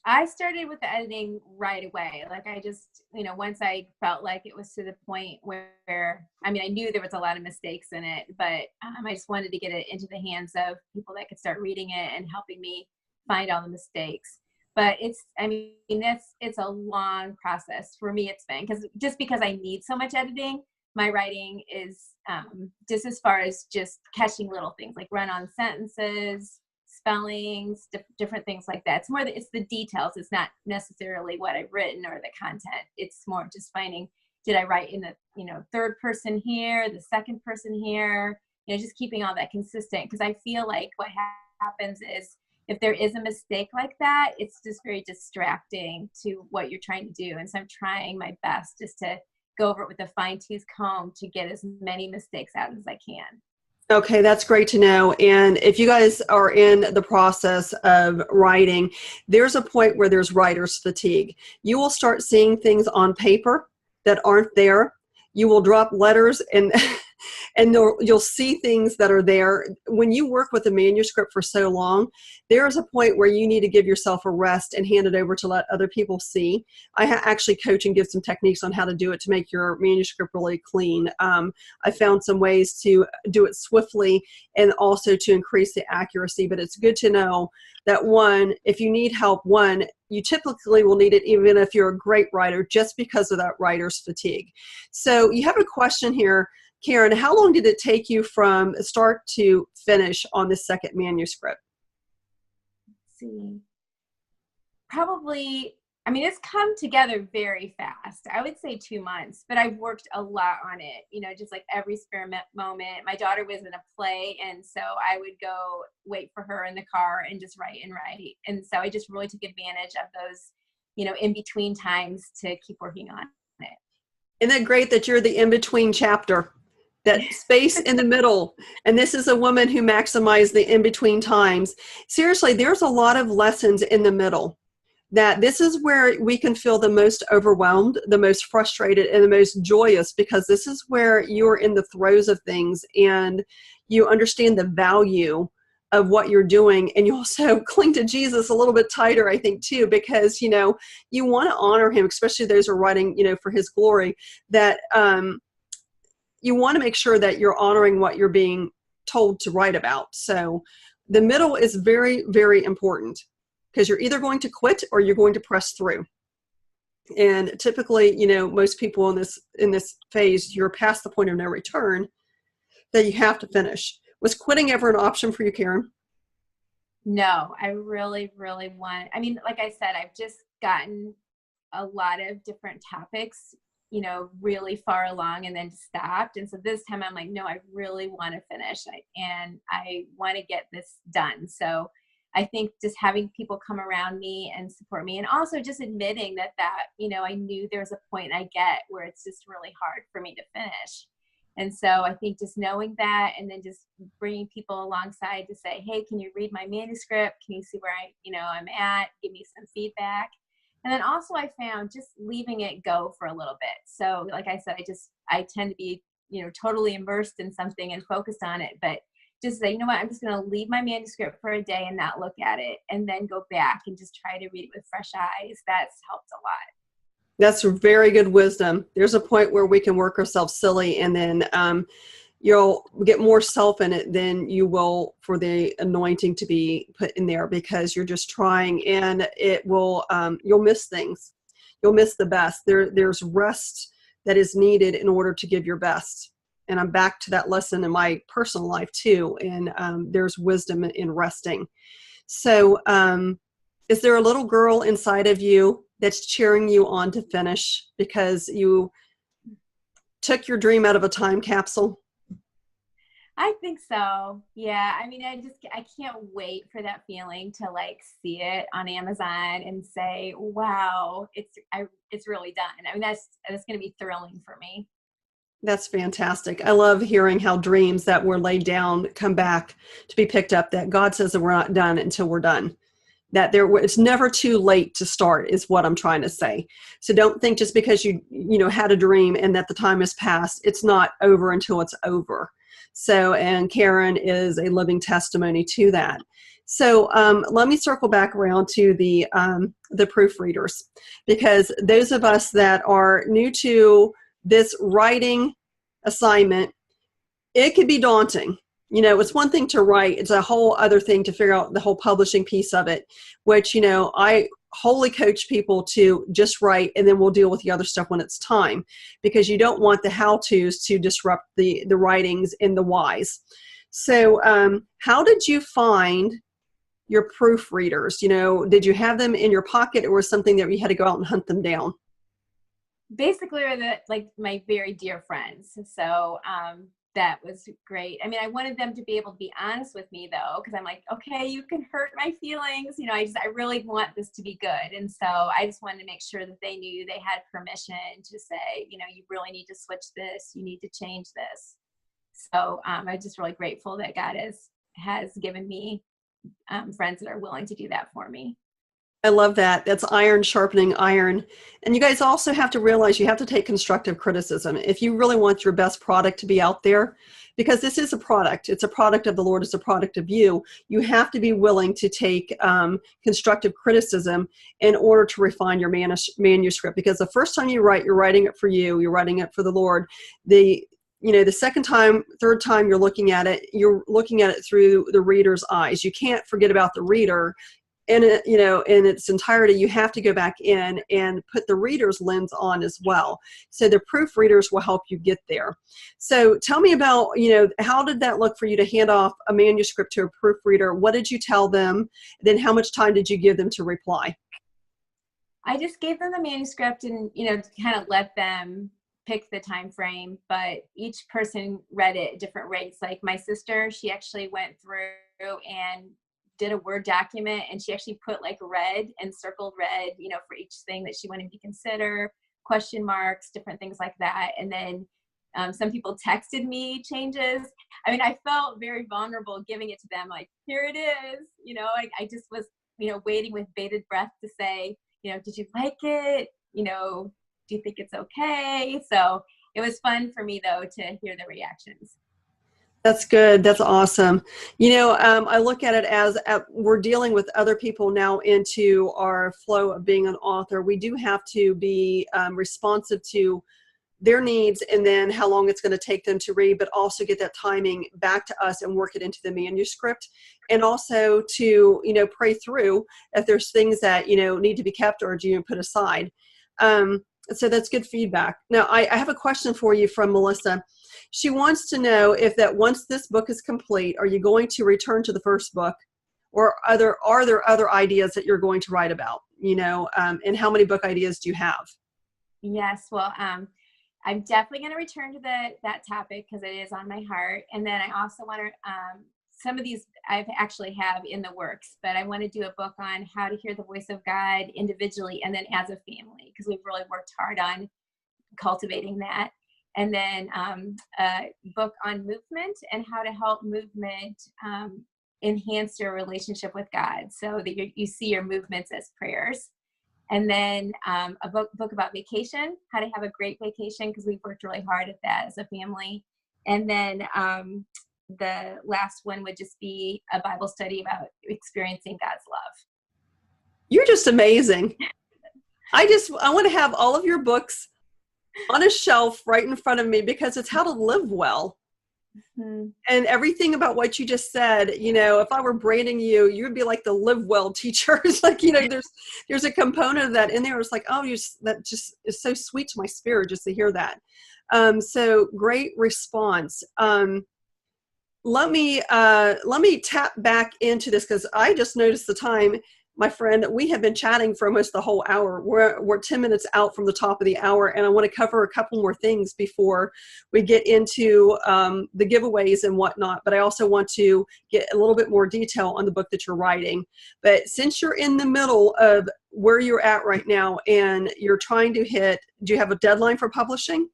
I started with the editing right away. Like I just, you know, once I felt like it was to the point where, I mean, I knew there was a lot of mistakes in it, but I just wanted to get it into the hands of people that could start reading it and helping me find all the mistakes. But it's a long process for me. It's been because I need so much editing. My writing is just as far as just catching little things like run-on sentences, spellings, different things like that. It's the details. It's not necessarily what I've written or the content. It's more just finding, did I write in the, you know, third person here, the second person here, you know, just keeping all that consistent. Because I feel like what happens is if there is a mistake like that, it's just very distracting to what you're trying to do. And so I'm trying my best just to go over it with a fine-tooth comb to get as many mistakes out as I can. Okay, that's great to know. And if you guys are in the process of writing, there's a point where there's writer's fatigue. You will start seeing things on paper that aren't there. You will drop letters and you'll see things that are there. When you work with a manuscript for so long, there's a point where you need to give yourself a rest and hand it over to let other people see. I actually coach and give some techniques on how to do it to make your manuscript really clean. I found some ways to do it swiftly and also to increase the accuracy, but it's good to know that if you need help, you typically will need it even if you're a great writer, just because of that writer's fatigue. So you have a question here, Karen. How long did it take you from start to finish on this second manuscript? Let's see. Probably, I mean, it's come together very fast. I would say 2 months, but I've worked a lot on it, you know, just like every spare moment. My daughter was in a play, and so I would go wait for her in the car and just write and write. And so I just really took advantage of those, you know, in-between times to keep working on it. Isn't that great that you're the in-between chapter? That space in the middle. And this is a woman who maximized the in-between times. Seriously, there's a lot of lessons in the middle. That this is where we can feel the most overwhelmed, the most frustrated, and the most joyous, because this is where you're in the throes of things and you understand the value of what you're doing. And you also cling to Jesus a little bit tighter, I think, too, because, you know, you want to honor him, especially those who are writing, you know, for his glory, that you want to make sure that you're honoring what you're being told to write about. So the middle is very, very important, because you're either going to quit or you're going to press through. And typically, you know, most people in this phase, you're past the point of no return that you have to finish. Was quitting ever an option for you, Karen? No, I really, really want, I mean, like I said, I've just gotten a lot of different topics, you know, really far along and then stopped. And so this time I'm like, no, I really want to finish and I want to get this done. So I think just having people come around me and support me, and also just admitting that, you know, I knew there was a point I get where it's just really hard for me to finish. And so I think just knowing that, and then just bringing people alongside to say, hey, can you read my manuscript? Can you see where I'm at? Give me some feedback. And then also I found just leaving it go for a little bit. So like I said, I tend to be, you know, totally immersed in something and focused on it. But just say, you know what, I'm just going to leave my manuscript for a day and not look at it, and then go back and just try to read it with fresh eyes. That's helped a lot. That's very good wisdom. There's a point where we can work ourselves silly, and then you'll get more self in it than you will for the anointing to be put in there, because you're just trying, and it will, you'll miss things. You'll miss the best. There's rest that is needed in order to give your best. And I'm back to that lesson in my personal life too. And there's wisdom in resting. So is there a little girl inside of you that's cheering you on to finish because you took your dream out of a time capsule? I think so. Yeah. I mean, I can't wait for that feeling to like see it on Amazon and say, wow, it's really done. I mean, that's going to be thrilling for me. That's fantastic. I love hearing how dreams that were laid down come back to be picked up, that God says that we're not done until we're done. That it's never too late to start is what I'm trying to say. So don't think just because you had a dream and that the time has passed, it's not over until it's over. So, and Karen is a living testimony to that. So let me circle back around to the proofreaders, because those of us that are new to this writing assignment, it could be daunting. It's one thing to write. It's a whole other thing to figure out the whole publishing piece of it, which, I wholly coach people to just write, and then we'll deal with the other stuff when it's time, because you don't want the how-tos to disrupt the writings and the whys. So how did you find your proofreaders? Did you have them in your pocket, or was something that you had to go out and hunt them down? Basically, are my very dear friends. So that was great. I mean, I wanted them to be able to be honest with me though, because I'm like, okay, you can hurt my feelings. I really want this to be good. And so I just wanted to make sure that they knew they had permission to say, you really need to switch this. You need to change this. So I'm just really grateful that God has given me friends that are willing to do that for me. I love that. That's iron sharpening iron. And you guys also have to realize you have to take constructive criticism if you really want your best product to be out there, because this is a product. It's a product of the Lord. It's a product of you. You have to be willing to take constructive criticism in order to refine your manuscript, because the first time you write, you're writing it for you. You're writing it for the Lord. The second time, third time you're looking at it through the reader's eyes. You can't forget about the reader. And in its entirety, you have to go back in and put the reader's lens on as well. So the proofreaders will help you get there. So tell me about, how did that look for you to hand off a manuscript to a proofreader? What did you tell them? Then how much time did you give them to reply? I just gave them the manuscript and, kind of let them pick the time frame, but each person read it at different rates. Like my sister, she actually went through and did a Word document, and she actually put like red and circled red, for each thing that she wanted to consider, question marks, different things like that. And then some people texted me changes. I mean, I felt very vulnerable giving it to them. Like, here it is. I just was, waiting with bated breath to say, did you like it? Do you think it's okay? So it was fun for me though to hear the reactions. That's good. That's awesome. I look at it as we're dealing with other people now into our flow of being an author. We do have to be responsive to their needs, and then how long it's going to take them to read, but also get that timing back to us and work it into the manuscript. And also to, pray through if there's things that, need to be kept or do you put aside. So that's good feedback. Now, I have a question for you from Melissa. She wants to know if that once this book is complete, are you going to return to the first book, or are there other ideas that you're going to write about, and how many book ideas do you have? Yes. Well, I'm definitely going to return to that topic because it is on my heart. And then I also want to, some of these I actually have in the works, but I want to do a book on how to hear the voice of God individually and then as a family, because we've really worked hard on cultivating that. And then a book on movement and how to help movement enhance your relationship with God so that you see your movements as prayers. And then a book about vacation, how to have a great vacation, because we've worked really hard at that as a family. And then the last one would just be a Bible study about experiencing God's love. You're just amazing. I want to have all of your books on a shelf right in front of me because it's how to live well. Mm-hmm. And everything about what you just said, if I were branding you, you would be like the live well teacher. It's like, there's a component of that in there. It's like, that just is so sweet to my spirit just to hear that. So great response. Let me tap back into this because I just noticed the time. My friend, we have been chatting for almost the whole hour. We're 10 minutes out from the top of the hour, and I want to cover a couple more things before we get into the giveaways and whatnot. But I also want to get a little bit more detail on the book that you're writing. But since you're in the middle of where you're at right now and you're trying to hit, do you have a deadline for publishing?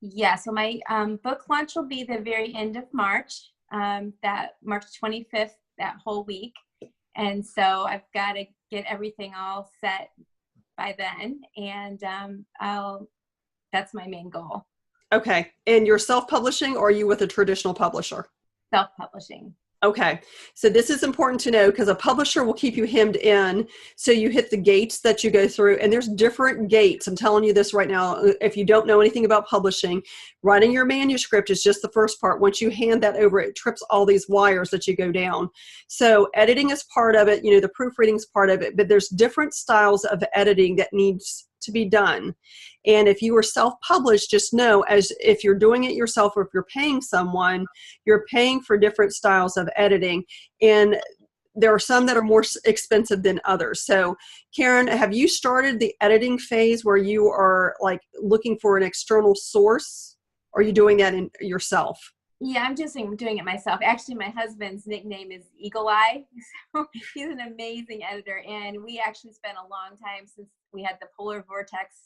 Yeah, so my book launch will be the very end of March, that March 25th, that whole week. And so I've got to get everything all set by then. And that's my main goal. Okay. And you're self-publishing or are you with a traditional publisher? Self-publishing. Okay. So this is important to know because a publisher will keep you hemmed in. So you hit the gates that you go through, and there's different gates. I'm telling you this right now. If you don't know anything about publishing, writing your manuscript is just the first part. Once you hand that over, it trips all these wires that you go down. So editing is part of it. The proofreading is part of it, but there's different styles of editing that needs to be done. And if you are self-published, just know as if you're doing it yourself or if you're paying someone, you're paying for different styles of editing. And there are some that are more expensive than others. So Karen, have you started the editing phase where you are like looking for an external source? Or are you doing that yourself? Yeah, I'm just doing it myself. Actually, my husband's nickname is Eagle Eye. So he's an amazing editor. And we actually spent a long time since we had the polar vortex.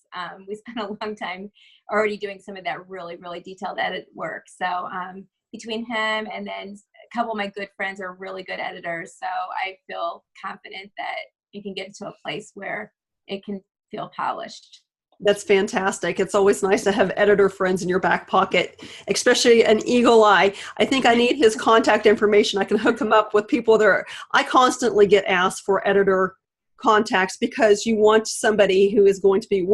We spent a long time already doing some of that really, really detailed edit work. So between him and then a couple of my good friends are really good editors. So I feel confident that you can get to a place where it can feel polished. That's fantastic. It's always nice to have editor friends in your back pocket, especially an Eagle Eye. I think I need his contact information. I can hook him up with people there. I constantly get asked for editor contacts because you want somebody who is going to be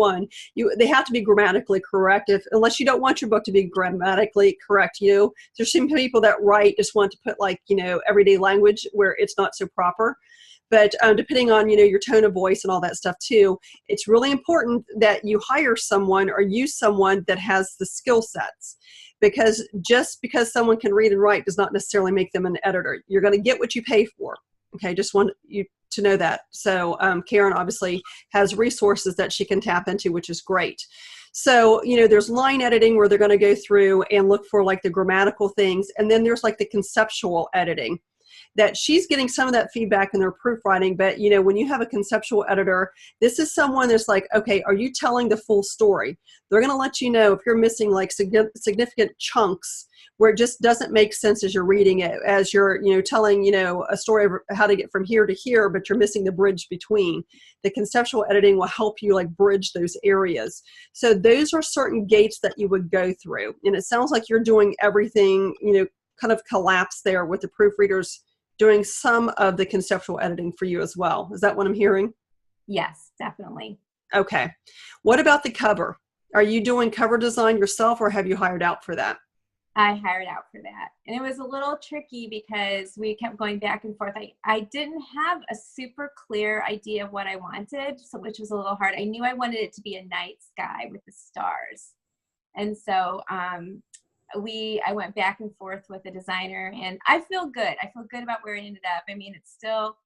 they have to be grammatically correct. Unless you don't want your book to be grammatically correct, there's some people that just want to put everyday language where it's not so proper. But depending on, your tone of voice and all that stuff too, it's really important that you hire someone or use someone that has the skill sets. Because just because someone can read and write does not necessarily make them an editor. You're going to get what you pay for. Okay, just want you to know that. So Karen obviously has resources that she can tap into, which is great. So, there's line editing where they're going to go through and look for the grammatical things. And then there's the conceptual editing. That she's getting some of that feedback in their proofwriting, but when you have a conceptual editor, this is someone that's like, okay, are you telling the full story? They're going to let you know if you're missing significant chunks where it just doesn't make sense as you're reading it, as you're telling a story of how to get from here to here, but you're missing the bridge between. The conceptual editing will help you bridge those areas. So those are certain gates that you would go through, and it sounds like you're doing everything kind of collapse there with the proofreaders doing some of the conceptual editing for you as well. Is that what I'm hearing? Yes, definitely. Okay. What about the cover? Are you doing cover design yourself or have you hired out for that? I hired out for that. And it was a little tricky because we kept going back and forth. I didn't have a super clear idea of what I wanted, which was a little hard. I knew I wanted it to be a night sky with the stars. And so I went back and forth with the designer, and I feel good. I feel good about where it ended up. I mean, it's still,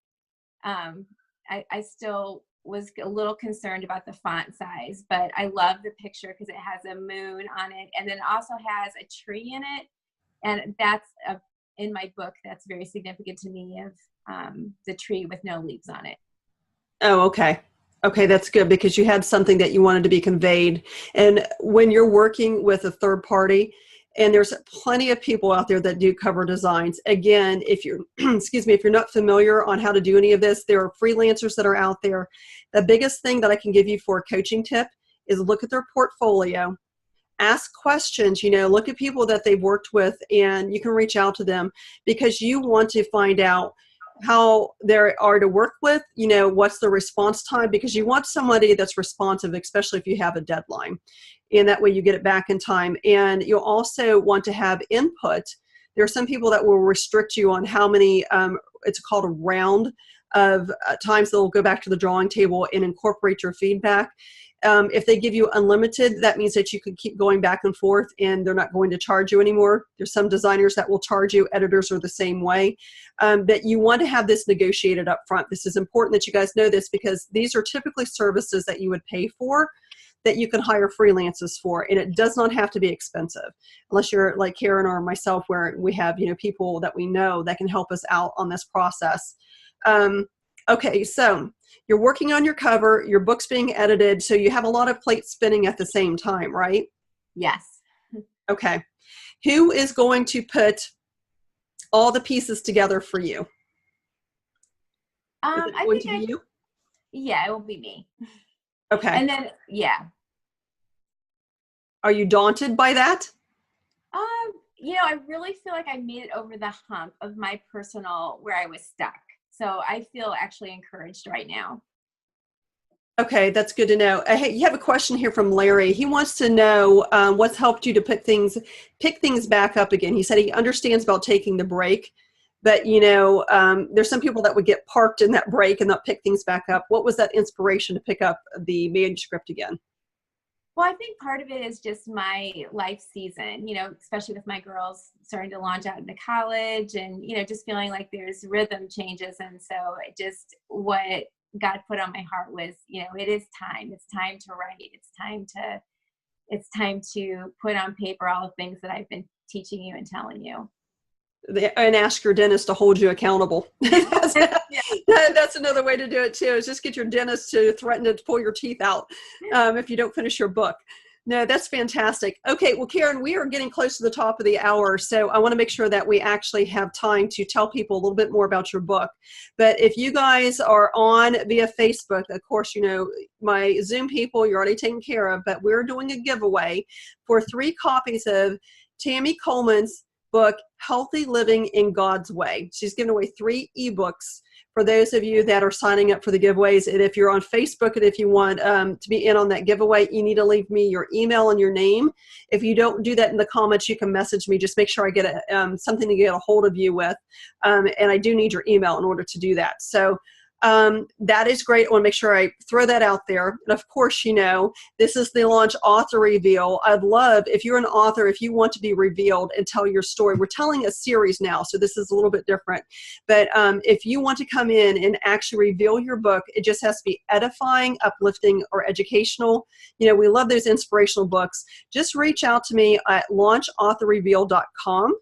I still was a little concerned about the font size, but I love the picture because it has a moon on it, and then it also has a tree in it, and that's in my book. That's very significant to me of the tree with no leaves on it. Oh, okay. Okay, that's good because you had something that you wanted to be conveyed, and when you're working with a third party. And there's plenty of people out there that do cover designs. Again, if you're, if you're not familiar on how to do any of this, there are freelancers that are out there. The biggest thing that I can give you for a coaching tip is look at their portfolio, ask questions, look at people that they've worked with, and you can reach out to them because you want to find out how they are to work with, what's the response time, because you want somebody that's responsive, especially if you have a deadline. And that way you get it back in time. And you'll also want to have input. There are some people that will restrict you on how many, it's called a round of times they'll go back to the drawing table and incorporate your feedback. If they give you unlimited, that means that you can keep going back and forth and they're not going to charge you anymore. There's some designers that will charge you. Editors are the same way. But you want to have this negotiated up front. This is important that you guys know this because these are typically services that you would pay for that you can hire freelancers for, and it does not have to be expensive unless you're like Karen or myself where we have people that we know that can help us out on this process. Okay, so you're working on your cover, your book's being edited, so you have a lot of plates spinning at the same time, right? Yes. Okay. Who is going to put all the pieces together for you? I think you? Yeah, it will be me. Okay. And then, yeah. Are you daunted by that? I really feel like I made it over the hump of my personal where I was stuck. So I feel actually encouraged right now. Okay, that's good to know. Hey, you have a question here from Larry. He wants to know what's helped you to pick things back up again. He said he understands about taking the break, but there's some people that would get parked in that break and not pick things back up. What was that inspiration to pick up the manuscript again? Well, I think part of it is just my life season, especially with my girls starting to launch out into college and, just feeling like there's rhythm changes. And so what God put on my heart was, it is time. It's time to write. It's time to put on paper all the things that I've been teaching you and telling you. And ask your dentist to hold you accountable. That's another way to do it too, is just get your dentist to threaten to pull your teeth out if you don't finish your book. No, that's fantastic. Okay, well, Karen, we are getting close to the top of the hour, so I want to make sure that we actually have time to tell people a little bit more about your book. But if you guys are on via Facebook, of course, my Zoom people, you're already taken care of, but we're doing a giveaway for 3 copies of Tammy Coleman's book, Healthy Living in God's Way. She's giving away 3 ebooks for those of you that are signing up for the giveaways. And if you're on Facebook and if you want to be in on that giveaway, you need to leave me your email and your name. If you don't do that in the comments, you can message me. Just make sure I get something to get a hold of you with. And I do need your email in order to do that. So that is great. I want to make sure I throw that out there. And of course, this is the launch author reveal. I'd love, if you're an author, if you want to be revealed and tell your story. We're telling a series now, so this is a little bit different. But if you want to come in and actually reveal your book, it just has to be edifying, uplifting, or educational. We love those inspirational books. Just reach out to me at launchauthorreveal.com.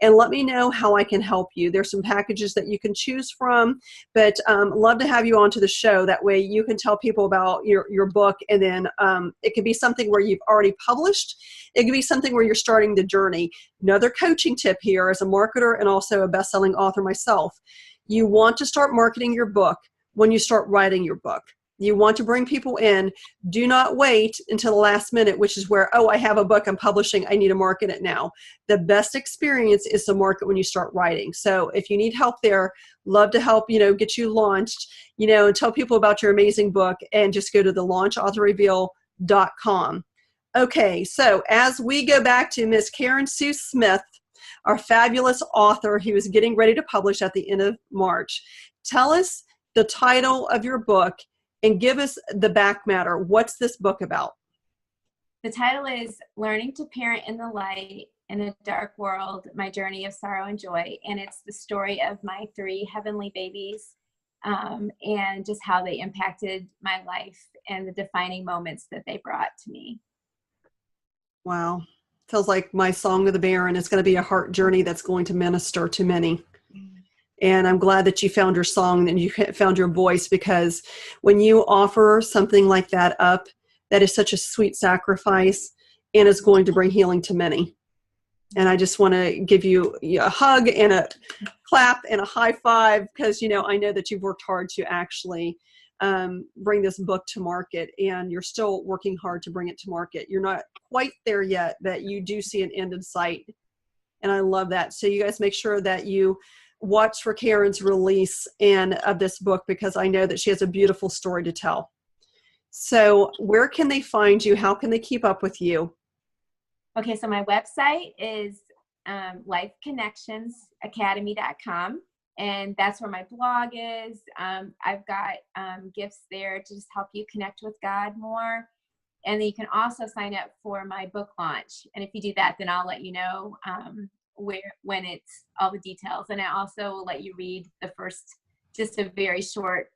and let me know how I can help you. There's some packages that you can choose from, but love to have you onto the show. That way you can tell people about your book, and then it could be something where you've already published. It could be something where you're starting the journey. Another coaching tip here as a marketer and also a best-selling author myself. You want to start marketing your book when you start writing your book. You want to bring people in. Do not wait until the last minute, which is where, I have a book I'm publishing, I need to market it now. The best experience is to market when you start writing. So if you need help there, love to help, get you launched, and tell people about your amazing book, and just go to the launchauthorreveal.com. Okay, so as we go back to Miss Karen Sue Smith, our fabulous author who is getting ready to publish at the end of March, tell us the title of your book and give us the back matter. What's this book about? The title is Learning to Parent in the Light in a Dark World, My Journey of Sorrow and Joy. And it's the story of my 3 heavenly babies and just how they impacted my life and the defining moments that they brought to me. Wow. Feels like my Song of the Barren is going to be a heart journey that's going to minister to many. And I'm glad that you found your song and you found your voice, because when you offer something like that up, that is such a sweet sacrifice and is going to bring healing to many. And I just want to give you a hug and a clap and a high five, because, I know that you've worked hard to actually bring this book to market, and you're still working hard to bring it to market. You're not quite there yet, but you do see an end in sight. And I love that. So you guys make sure that you watch for Karen's release of this book, because I know that she has a beautiful story to tell. So where can they find you? How can they keep up with you? Okay, so my website is lifeconnectionsacademy.com, and that's where my blog is. I've got gifts there to just help you connect with God more. And then you can also sign up for my book launch. And if you do that, then I'll let you know when it's all the details. And I also will let you read the first, just a very short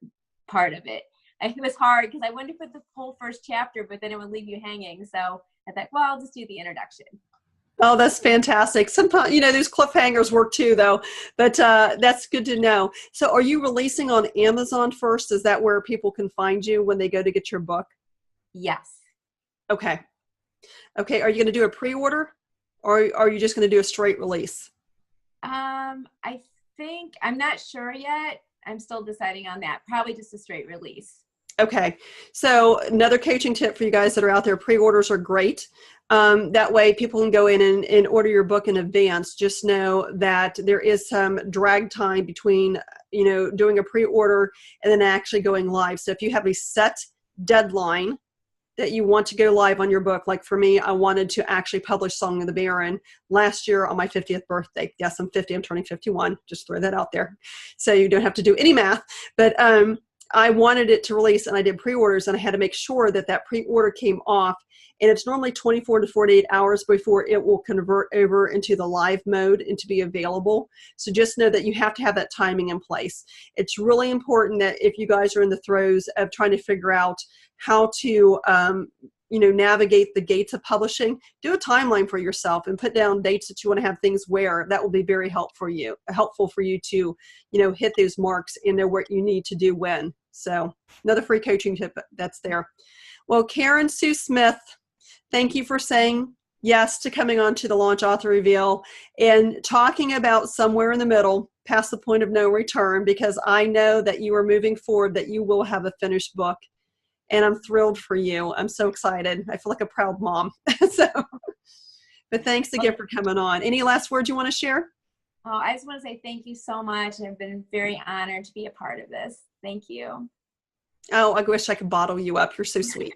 part of it. It was hard because I wanted to put the whole first chapter, but then it would leave you hanging. So I thought, well, I'll just do the introduction. Oh, that's fantastic. Sometimes, those cliffhangers work too, though, but that's good to know. So are you releasing on Amazon first? Is that where people can find you when they go to get your book? Yes. Okay. Okay. Are you going to do a pre-order, or are you just going to do a straight release? I think, I'm not sure yet. I'm still deciding on that. Probably just a straight release. Okay. So another coaching tip for you guys that are out there, pre-orders are great. That way people can go in and order your book in advance. Just know that there is some drag time between, doing a pre-order and then actually going live. So if you have a set deadline that you want to go live on your book, like for me, I wanted to actually publish Song of the Baron last year on my 50th birthday. Yes, I'm 50, I'm turning 51. Just throw that out there. So you don't have to do any math, but, I wanted it to release, and I did pre-orders, and I had to make sure that that pre-order came off. And it's normally 24 to 48 hours before it will convert over into the live mode and to be available. So just know that you have to have that timing in place. It's really important that if you guys are in the throes of trying to figure out how to navigate the gates of publishing, do a timeline for yourself and put down dates that you want to have things where. That will be very helpful for you to, hit those marks and know what you need to do when. So another free coaching tip that's there. Well, Karen Sue Smith, thank you for saying yes to coming on to the Launch Author Reveal and talking about somewhere in the middle, past the point of no return, because I know that you are moving forward, that you will have a finished book. And I'm thrilled for you. I'm so excited. I feel like a proud mom. But thanks again for coming on. Any last words you want to share? Oh, I just want to say thank you so much. I've been very honored to be a part of this. Thank you. Oh, I wish I could bottle you up. You're so sweet.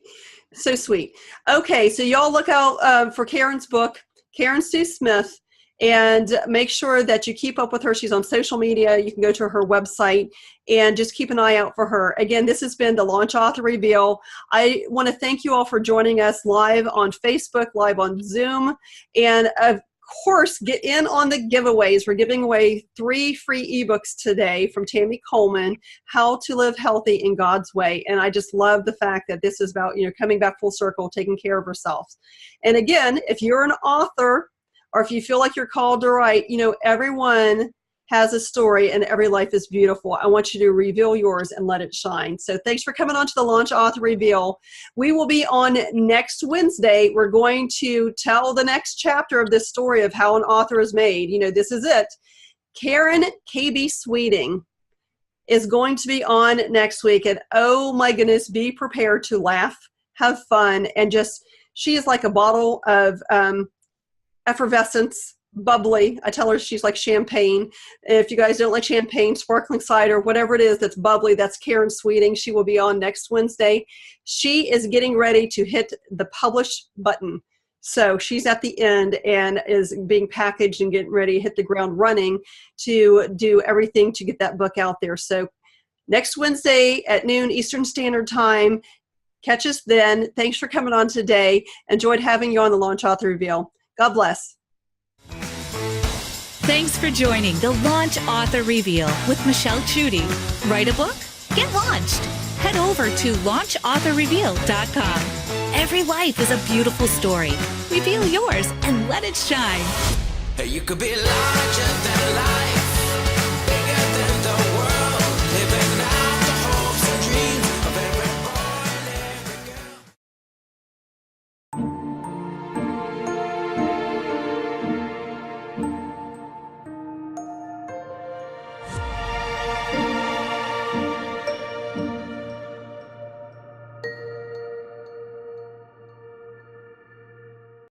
So sweet. Okay, so y'all look out for Karen's book, Karen Sue Smith, and make sure that you keep up with her. She's on social media. You can go to her website and just keep an eye out for her. Again, this has been the Launch Author Reveal. I want to thank you all for joining us live on Facebook, live on Zoom, and of course, get in on the giveaways. We're giving away 3 free ebooks today from Tammy Coleman, How to Live Healthy in God's Way. And I just love the fact that this is about, coming back full circle, taking care of ourselves. And again, if you're an author, or if you feel like you're called to write, everyone has a story and every life is beautiful. I want you to reveal yours and let it shine. So thanks for coming on to the Launch Author Reveal. We will be on next Wednesday. We're going to tell the next chapter of this story of how an author is made. This is it. Karen KB Sweeting is going to be on next week. And oh my goodness, be prepared to laugh, have fun, and she is like a bottle of effervescence, bubbly. I tell her she's like champagne. If you guys don't like champagne, sparkling cider, whatever it is that's bubbly, that's Karen Sweeting. She will be on next Wednesday. She is getting ready to hit the publish button. So she's at the end and is being packaged and getting ready to hit the ground running to do everything to get that book out there. So next Wednesday at noon Eastern Standard Time. Catch us then. Thanks for coming on today. Enjoyed having you on the Launch Author Reveal. God bless. Thanks for joining the Launch Author Reveal with Michelle Chudy. Write a book? Get launched. Head over to launchauthorreveal.com. Every life is a beautiful story. Reveal yours and let it shine. You could be larger than life.